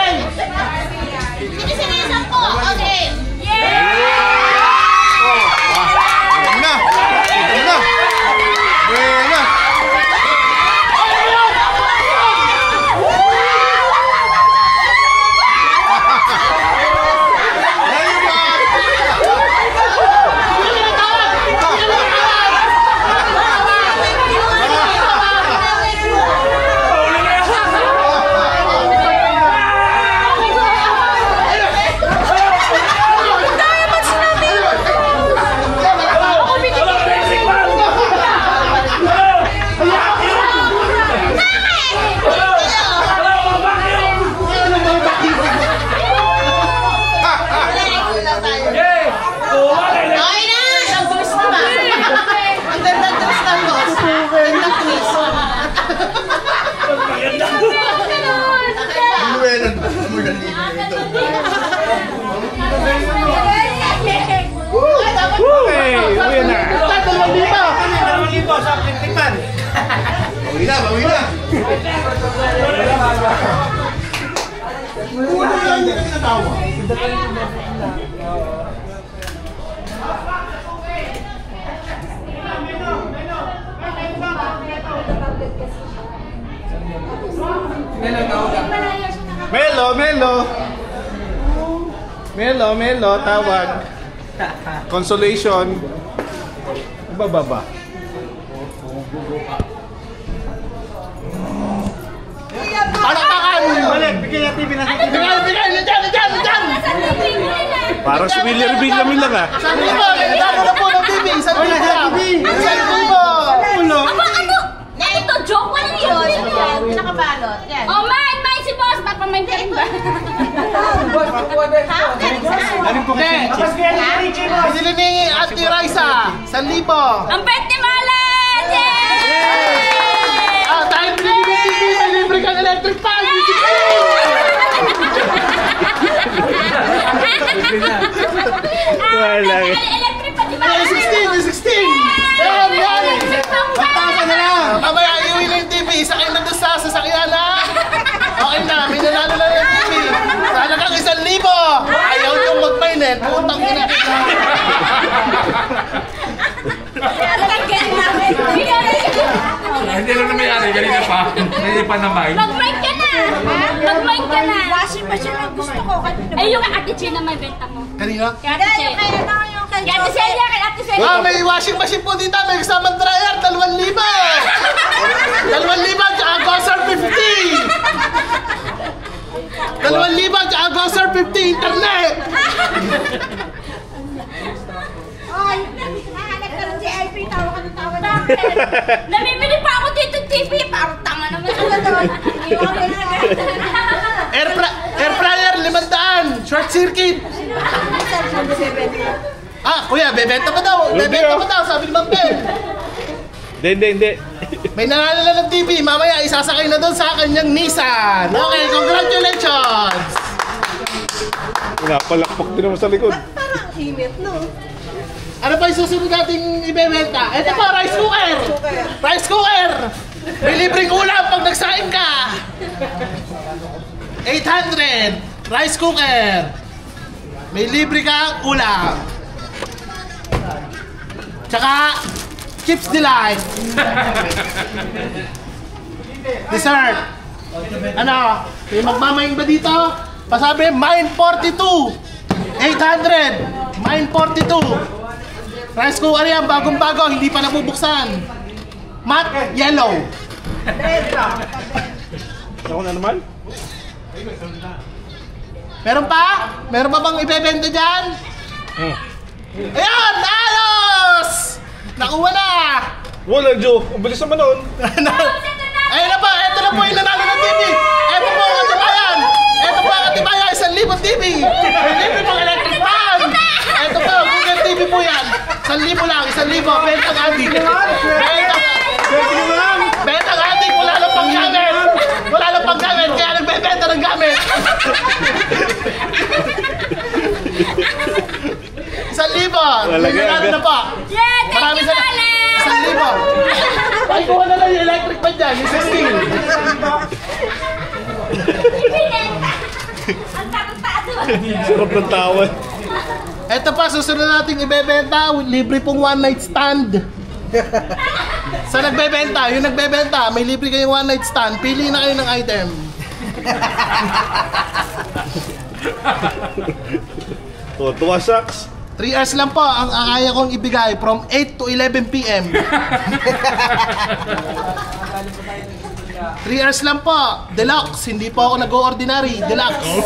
Sinisinisan ko! Okay! Ito na! Ito na! Ito na! Bawi na! Una lang hindi na tinatawa. Melo, tawag. Consolation. Bababa. Palakpakan! Balik, bigyan natin TV na. Bigyan! Nandiyan! Parang si William Villamin lang ah. Isang libo! Nagano na po ng TV! Isang libo! Aba, ano? Ito, joke mo lang yun. Nakabalot. Yan. Oh, main si boss. Papamain ka rin ba? Galing po kasi Binili ni Auntie Raisa! 1,000! Ang pet ni Malet! Yay! Ah, dahil binili ni TV, may libre kang electric fan! Wala. Electric pa, di ba? May 16! Yan! 1,000 na lang! Mamaya iuwi na yung TV, sakay na doon sa sasakyan na! Okay na, may nanalo na yung TV! Sana kang 1,000! Ayaw niyong mag-mainit, putang ina! Hindi na namayari, ganito pa. Hindi pa naman. Mag-mic ka na! Mag-mic ka na! Washing machine ang gusto ko. Ay, yung Ate Che na may benta mo. Kanina? Kaya Ate Che. Kaya Ate Celia, kaya Ate Celia. Ah, may washing machine po dito, may kasamang dryer, 2,000! 2,000 tsaka Gosser 50! 2,000 tsaka Gosser 50 internet! Ay, nahanap ka ng JIP, tawa ka ng tawa na. Namimili pa ako dito TV. Parang tanga naman ako doon. Air fryer, 500! Short circuit! Ah, kuya, bebenta pa daw! Bebenta pa daw, sabi ni Ma'am Ben! Hindi. May nanalo na ng TV, mamaya isasakay na doon sa kanyang Nissan! Okay, congratulations! Pinapalakpak din naman sa likod. Parang himit, no? Ano pa yung susunod nating ibebenta? Ito pa, rice cooker! Rice cooker! May libreng ulam pag nagsaing ka! 800! Rice cooker! May libre kang ulam! Tsaka, Chips Delight. Dessert. Ano? May magmamayin ba dito? Pasabi, Mine 42. 800. Mine 42. Rice cooker yan, bagong-bago, hindi pa nabubuksan. Matte yellow. Ako na naman? Meron pa? Meron pa bang ibebenta dyan? Ayan! Ayos! Nakuha na! Wala, Joe. Ang bilis naman nun. Ayun na pa! Ito na po yung nanalo ng TV! Ito po ang katibayan! Ito po ang katibayan! 1,000 TV! 1,000 pang electric fan! Ito po, Google TV po yan! 1,000 lang! 1,000! Bentang adik! Bentang adik! Wala lang pang gamit! Wala lang pang gamit! Kaya nagbebenta ng gamit! 1,000! Nanalo na po! Yeah! Thank you, Alex! 1,000! Ay, kuha na lang yung electric fan dyan! Yung 16! Ang takot-takot! Sarap ng tawad. Ito pa, susunod natin ibebenta, libre pong one night stand. Sa nagbebenta, yung nagbebenta, may libre kayong one night stand, pili na kayo ng item. Tuwa shucks. 3 hours lang po ang kaya kong ibigay from 8 to 11 PM. 3 hours lang po, deluxe, hindi po ako nag-ordinary, deluxe.